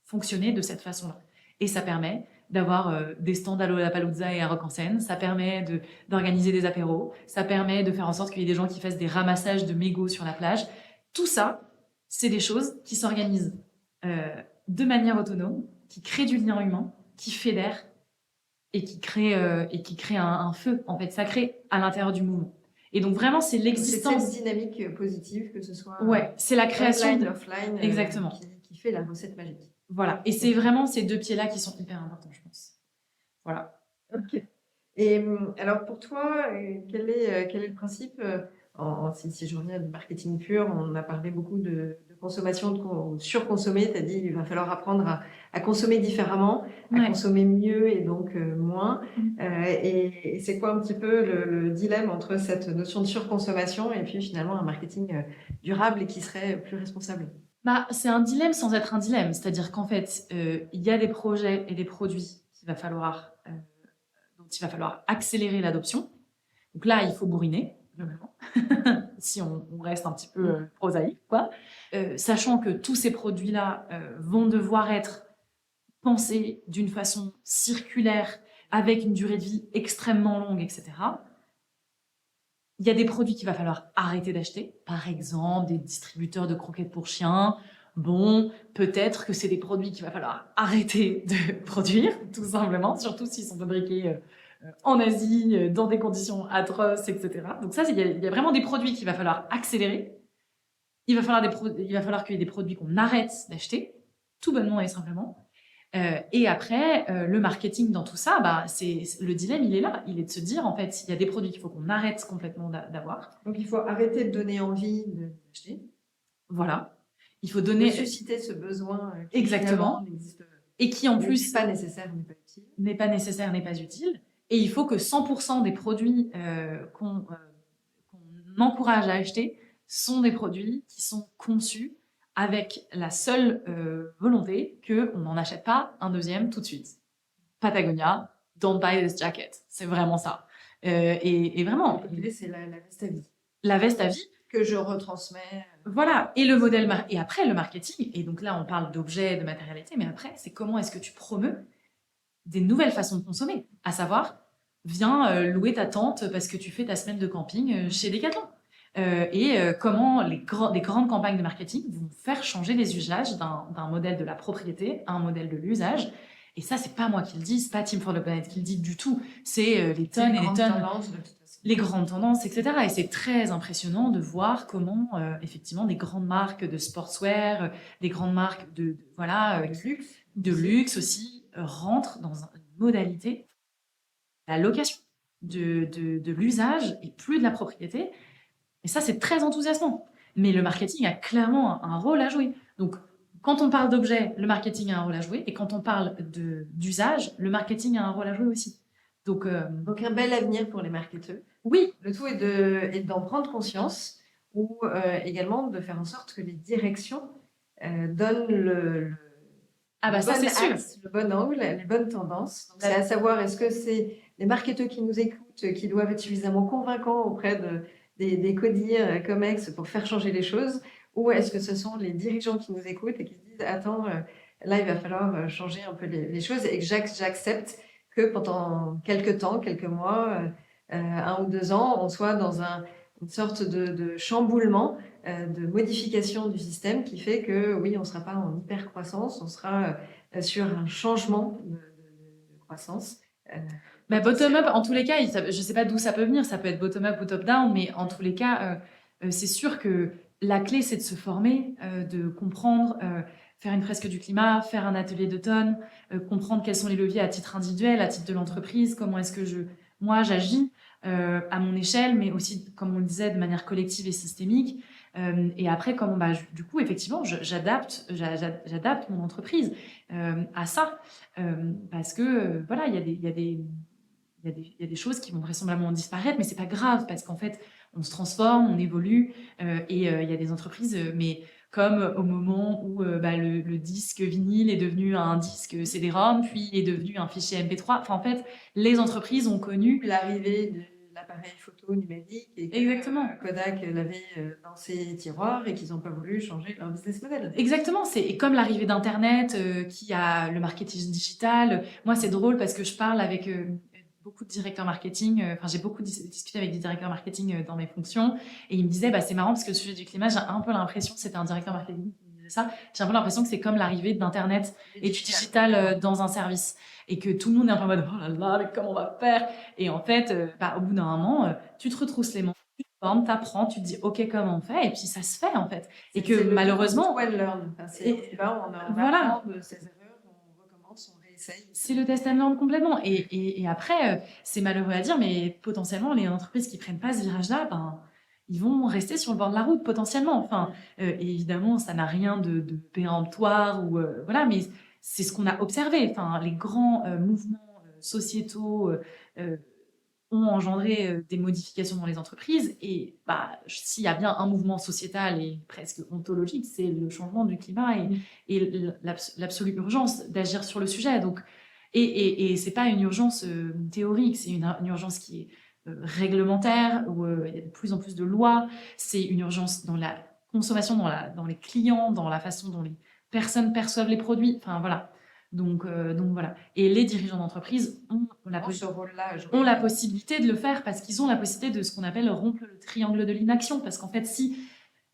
fonctionner de cette façon-là. Et ça permet d'avoir des stands à Lollapalooza et à Rock en Seine, ça permet d'organiser des apéros, ça permet de faire en sorte qu'il y ait des gens qui fassent des ramassages de mégots sur la plage. Tout ça, c'est des choses qui s'organisent de manière autonome, qui créent du lien humain, qui fédèrent et qui créent un feu. En fait, ça crée à l'intérieur du mouvement. Et donc vraiment, c'est l'existence. C'est cette dynamique positive, que ce soit c'est la création offline, exactement. Qui fait la recette magique. Voilà, et c'est vraiment ces deux pieds-là qui sont hyper importants, je pense. Voilà. Ok. Et alors pour toi, quel est le principe si je reviens du marketing pur, on a parlé beaucoup de consommation, de surconsommer. Tu as dit il va falloir apprendre à consommer différemment, à Ouais. consommer mieux et donc moins. Mm. Et c'est quoi un petit peu le dilemme entre cette notion de surconsommation et puis finalement un marketing durable et qui serait plus responsable? Bah, c'est un dilemme sans être un dilemme. C'est-à-dire qu'en fait, il y a des projets et des produits dont il va falloir accélérer l'adoption. Donc là, il faut bourriner, globalement, si on reste un petit peu prosaïque, quoi. Sachant que tous ces produits-là vont devoir être pensés d'une façon circulaire, avec une durée de vie extrêmement longue, etc. Il y a des produits qu'il va falloir arrêter d'acheter, par exemple des distributeurs de croquettes pour chiens. Bon, peut-être que c'est des produits qu'il va falloir arrêter de produire, tout simplement, surtout s'ils sont fabriqués en Asie, dans des conditions atroces, etc. Donc ça, il y a vraiment des produits qu'il va falloir accélérer. Il va falloir qu'il y ait des produits qu'on arrête d'acheter, tout bonnement et simplement. Et après, le marketing dans tout ça, bah, le dilemme, il est là. Il est de se dire, en fait, il y a des produits qu'il faut qu'on arrête complètement d'avoir. Donc il faut arrêter de donner envie d'acheter, Voilà. Il faut de donner susciter ce besoin qui exactement, finalement n'existe et qui en n'est plus pas nécessaire, n'est pas utile. n'est pas nécessaire, n'est pas utile. Et il faut que 100% des produits qu'on encourage à acheter sont des produits qui sont conçus avec la seule volonté qu'on n'en achète pas un deuxième tout de suite. Patagonia, don't buy this jacket. C'est vraiment ça. Et vraiment, L'idée, c'est la veste à vie la veste à vie, que je retransmets. voilà. Et le modèle et après le marketing. Et donc là, on parle d'objets, de matérialité, mais après, c'est comment est-ce que tu promeus des nouvelles façons de consommer, à savoir, viens louer ta tente parce que tu fais ta semaine de camping chez Decathlon. Comment des grandes campagnes de marketing vont faire changer les usages d'un modèle de la propriété à un modèle de l'usage. Et ça, c'est pas moi qui le dis, c'est pas Team for the Planet qui le dit du tout. C'est les tonnes et les tonnes, les grandes tendances, etc. Et c'est très impressionnant de voir comment, effectivement, des grandes marques de sportswear, des grandes marques de luxe aussi, rentrent dans une modalité, la location de l'usage et plus de la propriété. Et ça, c'est très enthousiasmant. Mais le marketing a clairement un rôle à jouer. Donc, quand on parle d'objet, le marketing a un rôle à jouer. Et quand on parle d'usage, le marketing a un rôle à jouer aussi. Donc un bel avenir pour les marketeurs. Oui. Le tout est d'en prendre conscience ou également de faire en sorte que les directions donnent le ça, c'est sûr. le bon angle, les bonnes tendances. Donc, c'est à savoir, est-ce que c'est les marketeurs qui nous écoutent, qui doivent être suffisamment convaincants auprès des CODIR, COMEX pour faire changer les choses, ou est-ce que ce sont les dirigeants qui nous écoutent et qui se disent attends, là il va falloir changer un peu les choses et que j'accepte que pendant quelques temps, quelques mois, 1 ou 2 ans, on soit dans une sorte de chamboulement, de modification du système qui fait que oui, on ne sera pas en hyper croissance, on sera sur un changement de croissance. Bottom-up, en tous les cas, je ne sais pas d'où ça peut venir, ça peut être bottom-up ou top-down, mais en tous les cas, c'est sûr que la clé, c'est de se former, de comprendre, faire une fresque du climat, faire un atelier d'automne, comprendre quels sont les leviers à titre individuel, à titre de l'entreprise, comment est-ce que moi, j'agis à mon échelle, mais aussi, comme on le disait, de manière collective et systémique. Et après, comment, du coup, effectivement, j'adapte mon entreprise à ça, parce que voilà, il y a des choses qui vont vraisemblablement disparaître, mais c'est pas grave parce qu'en fait, on se transforme, on évolue, et il y a des entreprises, mais comme au moment où le disque vinyle est devenu un disque CD-ROM, puis est devenu un fichier MP3. Enfin, en fait, les entreprises ont connu l'arrivée de l'appareil photo numérique et que exactement. Kodak l'avait dans ses tiroirs et qu'ils n'ont pas voulu changer leur business model. Exactement, c'est comme l'arrivée d'Internet qui a le marketing digital. Moi, c'est drôle parce que je parle avec beaucoup de directeurs marketing. Enfin, j'ai beaucoup discuté avec des directeurs marketing dans mes fonctions et ils me disaient, c'est marrant parce que le sujet du climat, j'ai un peu l'impression, c'était un directeur marketing qui me disait ça, j'ai un peu l'impression que c'est comme l'arrivée d'Internet et du digital dans un service. Et que tout le monde est un peu en mode, oh là là, mais comment on va faire? Et en fait, au bout d'un moment, tu te retrousses les manches, tu te formes, t'apprends, tu te dis, OK, comment on fait? Et puis ça se fait, en fait. Et que malheureusement. Well learn. On voilà. apprend de ses erreurs, on recommence, on réessaye. C'est le test and learn complètement. Et après, c'est malheureux à dire, mais potentiellement, les entreprises qui prennent pas ce virage-là, ils vont rester sur le bord de la route potentiellement. Enfin, et évidemment, ça n'a rien de péremptoire ou voilà, mais c'est ce qu'on a observé. Enfin, les grands mouvements sociétaux euh, ont engendré des modifications dans les entreprises. Et bah, s'il y a bien un mouvement sociétal et presque ontologique, c'est le changement du climat et l'absolue urgence d'agir sur le sujet. Donc, et c'est pas une urgence théorique, c'est une urgence qui est réglementaire, où il y a de plus en plus de lois. C'est une urgence dans la consommation, dans les clients, dans la façon dont les personnes perçoivent les produits. Enfin, voilà. Donc voilà. Et les dirigeants d'entreprise Ce rôle-là, ont la possibilité de le faire parce qu'ils ont la possibilité de ce qu'on appelle rompre le triangle de l'inaction. Parce qu'en fait, si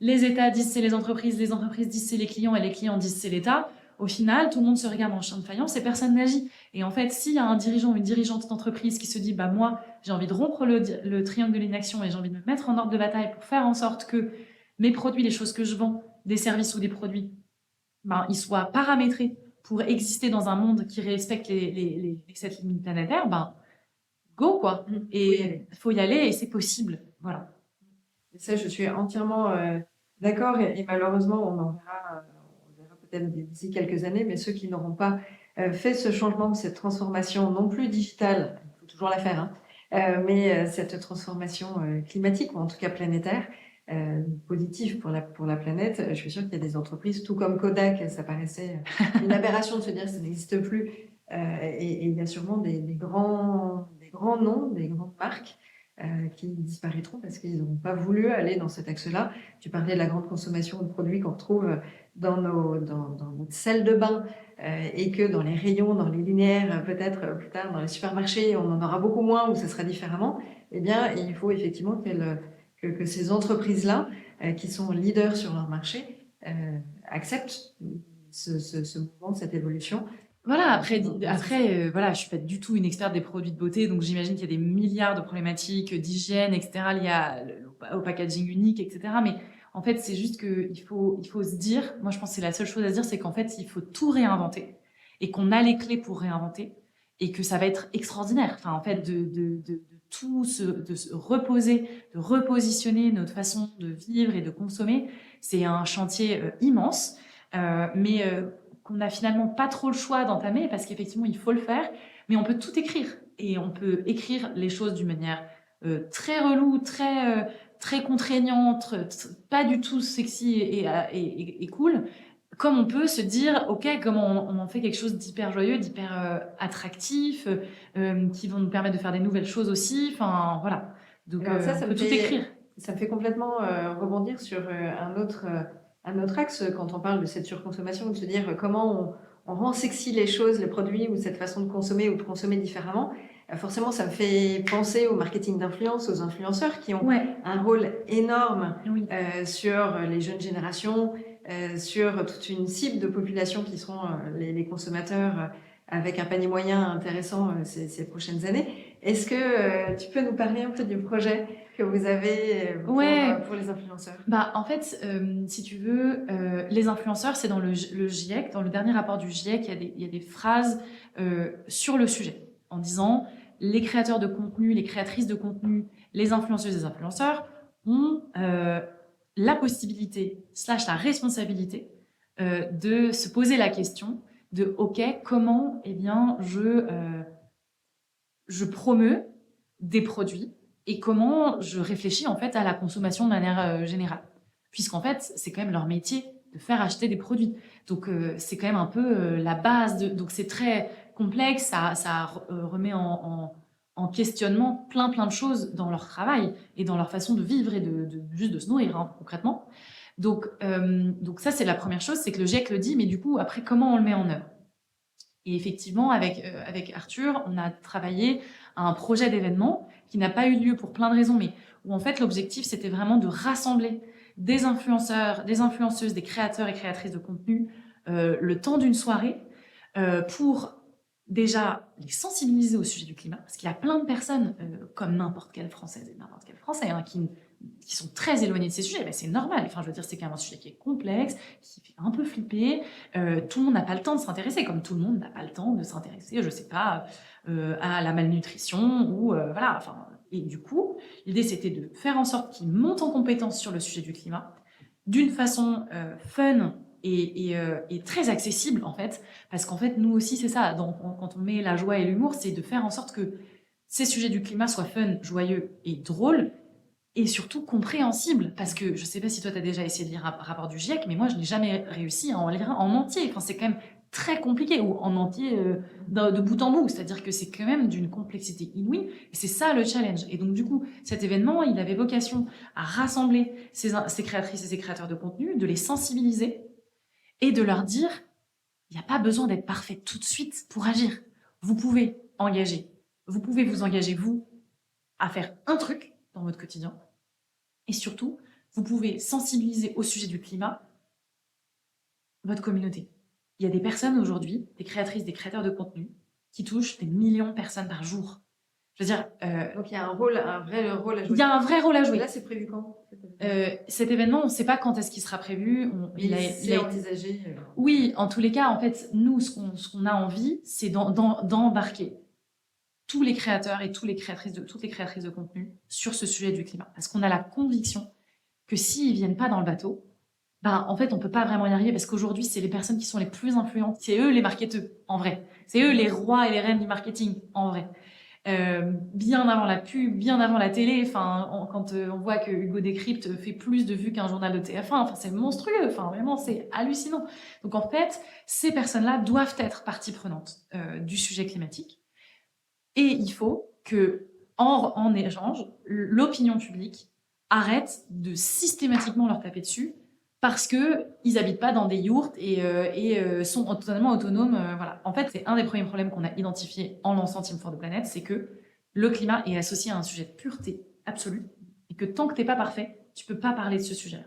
les États disent c'est les entreprises disent c'est les clients et les clients disent c'est l'État, au final, tout le monde se regarde en chien de faïence et personne n'agit. Et en fait, s'il y a un dirigeant ou une dirigeante d'entreprise qui se dit bah moi, j'ai envie de rompre le triangle de l'inaction et j'ai envie de me mettre en ordre de bataille pour faire en sorte que mes produits, les choses que je vends, des services ou des produits, ben, ils soient paramétrés pour exister dans un monde qui respecte cette limite planétaire, ben, go, quoi. Et il faut y aller et c'est possible. Voilà. Et ça, je suis entièrement d'accord. Et malheureusement, on verra peut-être d'ici quelques années, mais ceux qui n'auront pas fait ce changement, cette transformation non plus digitale, il faut toujours la faire, hein, mais cette transformation climatique, ou en tout cas planétaire, positive pour la planète, je suis sûre qu'il y a des entreprises, tout comme Kodak, ça paraissait une aberration de se dire que ça n'existe plus. Et il y a sûrement des grands noms, des grandes marques qui disparaîtront parce qu'ils n'ont pas voulu aller dans cet axe-là. Tu parlais de la grande consommation de produits qu'on retrouve dans notre salle de bain et que dans les rayons, dans les linéaires, peut-être plus tard dans les supermarchés, on en aura beaucoup moins ou ce sera différemment. Eh bien, il faut effectivement que ces entreprises-là, qui sont leaders sur leur marché, acceptent ce mouvement, cette évolution. Voilà, après, voilà, je suis pas du tout une experte des produits de beauté, donc j'imagine qu'il y a des milliards de problématiques d'hygiène, etc., liées au packaging unique, etc. Mais en fait, c'est juste qu'il faut se dire, moi je pense que c'est la seule chose à se dire, c'est qu'en fait, il faut tout réinventer et qu'on a les clés pour réinventer et que ça va être extraordinaire. Enfin, en fait, de se reposer, de repositionner notre façon de vivre et de consommer, c'est un chantier immense, mais qu'on n'a finalement pas trop le choix d'entamer parce qu'effectivement, il faut le faire, mais on peut tout écrire. Et on peut écrire les choses d'une manière très relou, très contraignante, pas du tout sexy et cool, comme on peut se dire, OK, comment on en fait quelque chose d'hyper joyeux, d'hyper attractif, qui vont nous permettre de faire des nouvelles choses aussi. Enfin, voilà. Donc, Alors ça on peut tout écrire. Ça me fait complètement rebondir sur un autre axe quand on parle de cette surconsommation, de se dire comment on rend sexy les choses, les produits ou cette façon de consommer ou de consommer différemment. Forcément, ça me fait penser au marketing d'influence, aux influenceurs qui ont un rôle énorme sur les jeunes générations, sur toute une cible de population qui seront les consommateurs avec un panier moyen intéressant ces prochaines années. Est-ce que tu peux nous parler un peu du projet que vous avez pour les influenceurs? Bah, en fait, si tu veux, les influenceurs, c'est dans le GIEC, dans le dernier rapport du GIEC, il y a des phrases sur le sujet, en disant les créateurs de contenu, les créatrices de contenu, les influenceuses et les influenceurs ont la possibilité, / la responsabilité, de se poser la question de OK, comment je promeus des produits et comment je réfléchis en fait à la consommation de manière générale. Puisqu'en fait, c'est quand même leur métier de faire acheter des produits. Donc, c'est quand même un peu la base. Donc, c'est très complexe. Ça remet en questionnement plein de choses dans leur travail et dans leur façon de vivre et juste de se nourrir, hein, concrètement. Donc ça, c'est la première chose, c'est que le GIEC le dit, mais du coup, après, comment on le met en œuvre? Et effectivement, avec Arthur, on a travaillé à un projet d'événement qui n'a pas eu lieu pour plein de raisons, mais où en fait l'objectif c'était vraiment de rassembler des influenceurs, des influenceuses, des créateurs et créatrices de contenu le temps d'une soirée pour déjà les sensibiliser au sujet du climat, parce qu'il y a plein de personnes, comme n'importe quelle Française et n'importe quel Français, hein, qui sont très éloignés de ces sujets. Ben, c'est normal. Enfin, je veux dire, c'est quand même un sujet qui est complexe, qui fait un peu flipper. Tout le monde n'a pas le temps de s'intéresser, comme tout le monde n'a pas le temps de s'intéresser, je sais pas, à la malnutrition ou voilà. Enfin, Et du coup, l'idée, c'était de faire en sorte qu'ils montent en compétence sur le sujet du climat d'une façon fun et très accessible, en fait. Parce qu'en fait, nous aussi, c'est ça. Donc, quand on met la joie et l'humour, c'est de faire en sorte que ces sujets du climat soient fun, joyeux et drôles, et surtout compréhensibles. Parce que je ne sais pas si toi, tu as déjà essayé de lire un rapport du GIEC, mais moi, je n'ai jamais réussi à en lire un en entier. Enfin, c'est quand même très compliqué, ou en entier de bout en bout. C'est-à-dire que c'est quand même d'une complexité inouïe. Et c'est ça le challenge. Et donc, du coup, cet événement, il avait vocation à rassembler ces créatrices et ces créateurs de contenu, de les sensibiliser et de leur dire, il n'y a pas besoin d'être parfait tout de suite pour agir. Vous pouvez vous engager, vous, à faire un truc dans votre quotidien. Et surtout, vous pouvez sensibiliser au sujet du climat votre communauté. Il y a des personnes aujourd'hui, des créatrices, des créateurs de contenu, qui touchent des millions de personnes par jour. Je veux dire... Donc, il y a un vrai rôle à jouer. Il y a un vrai rôle à jouer. Là, c'est prévu quand cet événement, on ne sait pas quand est-ce qu'il sera prévu. Il a envisagé. Oui, en tous les cas, en fait, nous, ce qu'on a envie, c'est d'embarquer tous les créateurs et toutes les créatrices de contenu sur ce sujet du climat. Parce qu'on a la conviction que s'ils ne viennent pas dans le bateau, ben, en fait, on ne peut pas vraiment y arriver parce qu'aujourd'hui, c'est les personnes qui sont les plus influentes. C'est eux les marketeurs, en vrai. C'est eux les rois et les reines du marketing, en vrai. Bien avant la pub, bien avant la télé, quand on voit que Hugo Décrypte fait plus de vues qu'un journal de TF1, c'est monstrueux, vraiment c'est hallucinant. Donc en fait, ces personnes-là doivent être partie prenante du sujet climatique, et il faut que en échange, l'opinion publique arrête de systématiquement leur taper dessus parce qu'ils n'habitent pas dans des yourtes et sont totalement autonomes. Voilà. En fait, c'est un des premiers problèmes qu'on a identifié en lançant Team for the Planet, c'est que le climat est associé à un sujet de pureté absolue et que tant que tu n'es pas parfait, tu ne peux pas parler de ce sujet-là.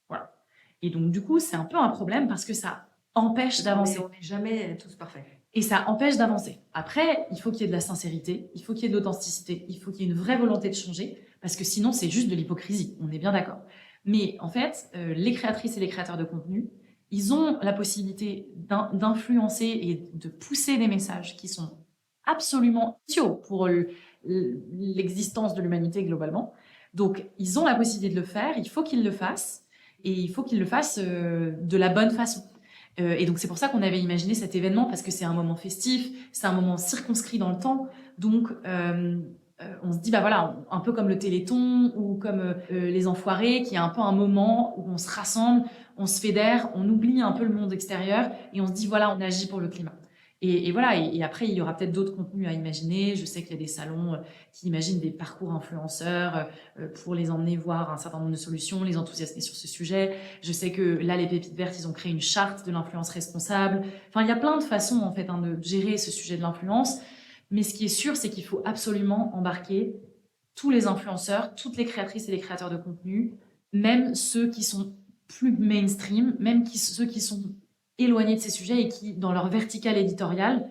Voilà. Et donc, du coup, c'est un peu un problème parce que ça empêche d'avancer. On n'est jamais tous parfaits. Et ça empêche d'avancer. Après, il faut qu'il y ait de la sincérité, il faut qu'il y ait de l'authenticité, il faut qu'il y ait une vraie volonté de changer, parce que sinon, c'est juste de l'hypocrisie. On est bien d'accord. Mais en fait, les créatrices et les créateurs de contenu, ils ont la possibilité d'influencer et de pousser des messages qui sont absolument idiots pour l'existence de l'humanité globalement. Donc, ils ont la possibilité de le faire, il faut qu'ils le fassent, et il faut qu'ils le fassent de la bonne façon. Et donc, c'est pour ça qu'on avait imaginé cet événement, parce que c'est un moment festif, c'est un moment circonscrit dans le temps. Donc, on se dit, bah voilà, un peu comme le Téléthon ou comme les Enfoirés, qui est un peu un moment où on se rassemble, on se fédère, on oublie un peu le monde extérieur et on se dit, voilà, on agit pour le climat. Et voilà, et après, il y aura peut-être d'autres contenus à imaginer. Je sais qu'il y a des salons qui imaginent des parcours influenceurs pour les emmener voir un certain nombre de solutions, les enthousiasmer sur ce sujet. Je sais que là, les Pépites Vertes, ils ont créé une charte de l'influence responsable. Enfin, il y a plein de façons, en fait, de gérer ce sujet de l'influence. Mais ce qui est sûr, c'est qu'il faut absolument embarquer tous les influenceurs, toutes les créatrices et les créateurs de contenu, même ceux qui sont plus mainstream, même ceux qui sont éloignés de ces sujets et qui, dans leur verticale éditoriale,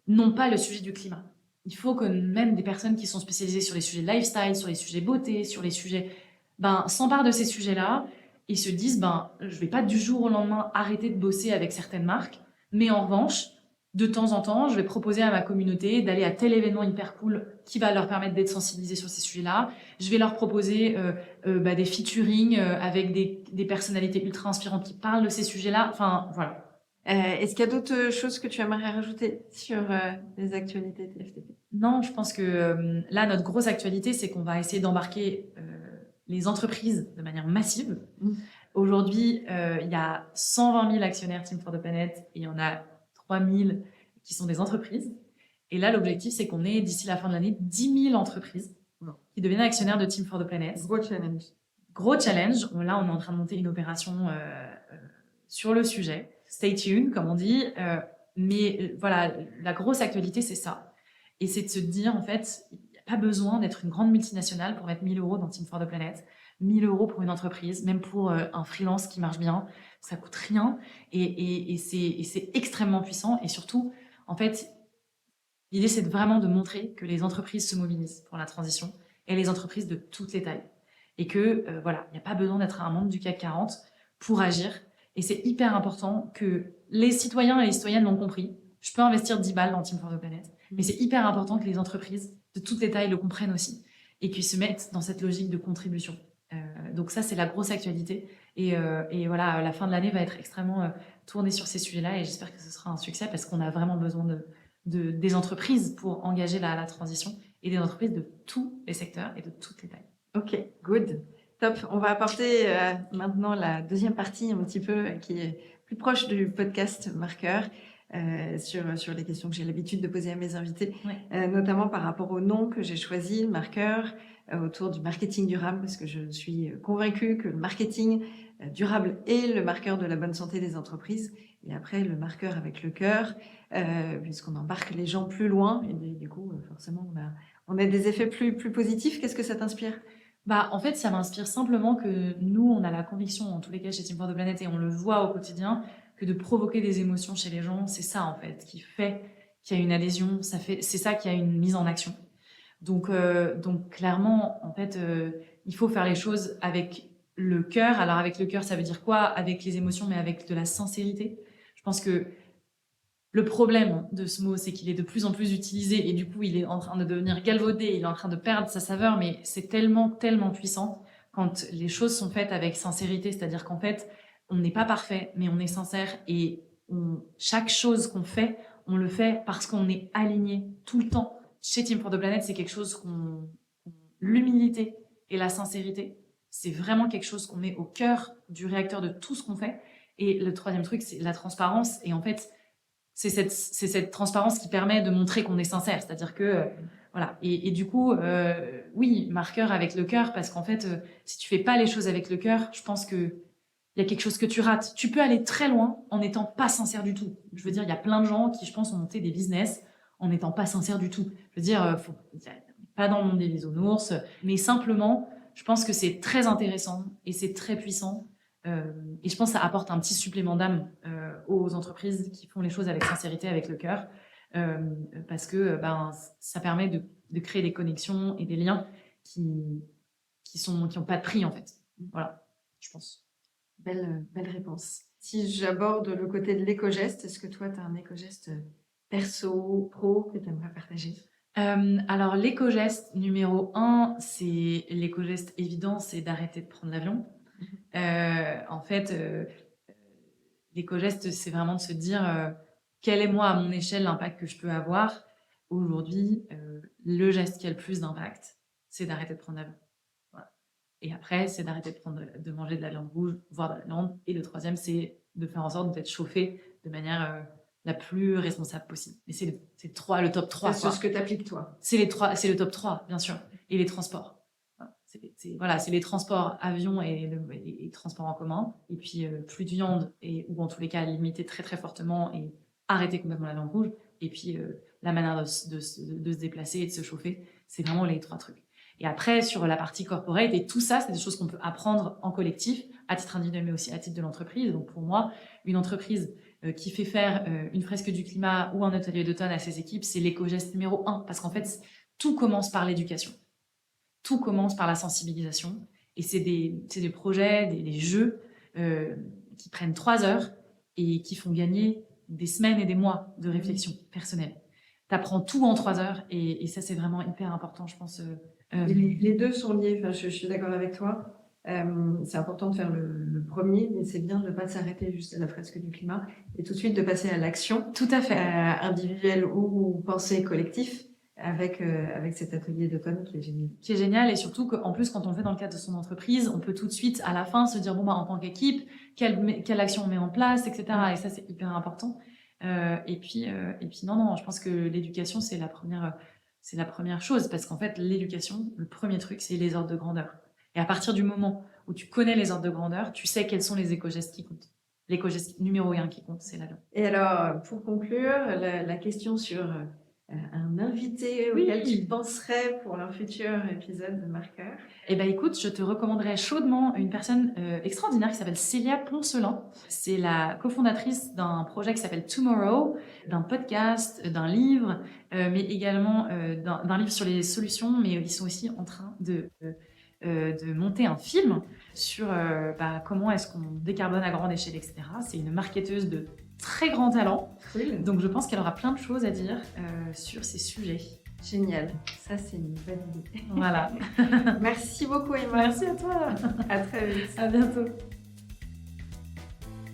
n'ont pas le sujet du climat. Il faut que même des personnes qui sont spécialisées sur les sujets lifestyle, sur les sujets beauté, sur les sujets, s'emparent de ces sujets-là et se disent, je vais pas du jour au lendemain arrêter de bosser avec certaines marques, mais en revanche, de temps en temps, je vais proposer à ma communauté d'aller à tel événement hyper cool qui va leur permettre d'être sensibilisés sur ces sujets-là. Je vais leur proposer des featuring avec des personnalités ultra inspirantes qui parlent de ces sujets-là. Enfin, voilà. Est-ce qu'il y a d'autres choses que tu aimerais rajouter sur les actualités TFTP? Non, je pense que là, notre grosse actualité, c'est qu'on va essayer d'embarquer les entreprises de manière massive. Aujourd'hui, il y a 120 000 actionnaires Team for the Planet et il y en a 3 000 qui sont des entreprises. Et là, l'objectif, c'est qu'on ait, d'ici la fin de l'année, 10 000 entreprises qui deviennent actionnaires de Team for the Planet. Gros challenge. Gros challenge. Là, on est en train de monter une opération sur le sujet. Stay tuned, comme on dit. Mais voilà, la grosse actualité, c'est ça. Et c'est de se dire, en fait, il n'y a pas besoin d'être une grande multinationale pour mettre 1 000 € dans Team for the Planet. 1 000 € pour une entreprise, même pour un freelance qui marche bien, ça coûte rien et c'est extrêmement puissant. Et surtout, en fait, l'idée, c'est vraiment de montrer que les entreprises se mobilisent pour la transition et les entreprises de toutes les tailles. Et que, voilà, il n'y a pas besoin d'être un membre du CAC 40 pour agir. Et c'est hyper important que les citoyens et les citoyennes l'ont compris. Je peux investir 10 balles dans Team for the Planet, mais c'est hyper important que les entreprises de toutes les tailles le comprennent aussi. et qui se mettent dans cette logique de contribution. Donc ça, c'est la grosse actualité. Et voilà, la fin de l'année va être extrêmement tournée sur ces sujets-là et j'espère que ce sera un succès parce qu'on a vraiment besoin des entreprises pour engager la transition et des entreprises de tous les secteurs et de toutes les tailles. Ok, good. Top. On va apporter maintenant la deuxième partie un petit peu qui est plus proche du podcast Marqueur sur les questions que j'ai l'habitude de poser à mes invités, notamment par rapport au nom que j'ai choisi, le Marqueur, autour du marketing durable, parce que je suis convaincue que le marketing durable est le marqueur de la bonne santé des entreprises. Et après, le marqueur avec le cœur, puisqu'on embarque les gens plus loin. Et du coup, forcément, on a des effets plus positifs. Qu'est-ce que ça t'inspire ? En fait, ça m'inspire simplement que nous, on a la conviction, en tous les cas chez Team for the Planet, et on le voit au quotidien, que de provoquer des émotions chez les gens, c'est ça en fait qui fait qu'il y a une adhésion, c'est ça qui a une mise en action. Donc clairement, en fait, il faut faire les choses avec le cœur. Alors avec le cœur, ça veut dire quoi ? Avec les émotions, mais avec de la sincérité. Je pense que le problème de ce mot, c'est qu'il est de plus en plus utilisé et du coup, il est en train de devenir galvaudé, il est en train de perdre sa saveur, mais c'est tellement, tellement puissant quand les choses sont faites avec sincérité, c'est-à-dire qu'en fait, on n'est pas parfait, mais on est sincère et chaque chose qu'on fait, on le fait parce qu'on est aligné tout le temps. Chez Team for the Planet, c'est quelque chose l'humilité et la sincérité, c'est vraiment quelque chose qu'on met au cœur du réacteur de tout ce qu'on fait. Et le troisième truc, c'est la transparence. Et en fait, c'est cette transparence qui permet de montrer qu'on est sincère. C'est-à-dire que, voilà. Et du coup, oui, marqueur avec le cœur, parce qu'en fait, si tu fais pas les choses avec le cœur, je pense que il y a quelque chose que tu rates. Tu peux aller très loin en n'étant pas sincère du tout. Je veux dire, il y a plein de gens qui, je pense, ont monté des business en n'étant pas sincère du tout. Je veux dire, pas dans le monde des bisounours, mais simplement, je pense que c'est très intéressant et c'est très puissant. Et je pense que ça apporte un petit supplément d'âme aux entreprises qui font les choses avec sincérité, avec le cœur, parce que ça permet de créer des connexions et des liens qui n'ont pas de prix, en fait. Voilà, je pense. Belle réponse. Si j'aborde le côté de l'éco-geste, est-ce que toi, tu as un éco-geste perso, pro que tu aimerais partager ? Alors, l'éco-geste numéro 1, c'est l'éco-geste évident, c'est d'arrêter de prendre l'avion. En fait, l'éco-geste, c'est vraiment de se dire quel est moi, à mon échelle, l'impact que je peux avoir. Aujourd'hui, le geste qui a le plus d'impact, c'est d'arrêter de prendre l'avion. Voilà. Et après, c'est d'arrêter de manger de la viande rouge, voire de la viande. Et le troisième, c'est de faire en sorte d'être chauffé de manière la plus responsable possible. Et c'est le top 3. C'est ce que tu appliques, toi. C'est le top 3, bien sûr. Et les transports. C'est les transports avions et transports en commun. Et puis, plus de viande, ou en tous les cas, limiter très très fortement et arrêter complètement la viande rouge. Et puis, la manière de se déplacer et de se chauffer, c'est vraiment les 3 trucs. Et après, sur la partie corporate, et tout ça, c'est des choses qu'on peut apprendre en collectif, à titre individuel, mais aussi à titre de l'entreprise. Donc, pour moi, une entreprise qui fait faire une fresque du climat ou un atelier d'automne à ses équipes, c'est l'éco-geste numéro 1. Parce qu'en fait, tout commence par l'éducation. Tout commence par la sensibilisation. Et c'est des projets, des jeux qui prennent 3 heures et qui font gagner des semaines et des mois de réflexion personnelle. Tu apprends tout en 3 heures et ça, c'est vraiment hyper important, je pense. Les deux sont liés. Enfin, je suis d'accord avec toi. C'est important de faire le premier, mais c'est bien de ne pas s'arrêter juste à la fresque du climat et tout de suite de passer à l'action. Tout à fait. Individuelle ou pensée collectif avec cet atelier d'automne qui est génial. Qui est génial et surtout qu'en plus, quand on le fait dans le cadre de son entreprise, on peut tout de suite, à la fin, se dire, en tant qu'équipe, quelle action on met en place, etc. Et ça, c'est hyper important. Et puis, non, je pense que l'éducation, c'est la première chose parce qu'en fait, l'éducation, le premier truc, c'est les ordres de grandeur. Et à partir du moment où tu connais les ordres de grandeur, tu sais quels sont les éco-gestes qui comptent. L'éco-geste numéro 1 qui compte, c'est l'avion. Et alors, pour conclure, la question sur un invité auquel tu penserais pour un futur épisode de Marqueur. Eh bien, écoute, je te recommanderais chaudement une personne extraordinaire qui s'appelle Célia Ploncelin. C'est la cofondatrice d'un projet qui s'appelle Tomorrow, d'un podcast, d'un livre, mais également d'un livre sur les solutions, mais ils sont aussi en train de monter un film sur comment est-ce qu'on décarbone à grande échelle, etc. C'est une marketeuse de très grand talent. Cool. Donc, je pense qu'elle aura plein de choses à dire sur ces sujets. Génial, ça c'est une bonne idée. Voilà. Merci beaucoup Emma. Merci à toi. À très vite. À bientôt.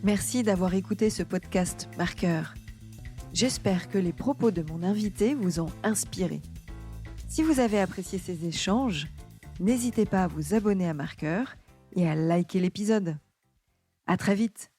Merci d'avoir écouté ce podcast Marqueur. J'espère que les propos de mon invité vous ont inspiré. Si vous avez apprécié ces échanges, n'hésitez pas à vous abonner à Marqueur et à liker l'épisode. À très vite.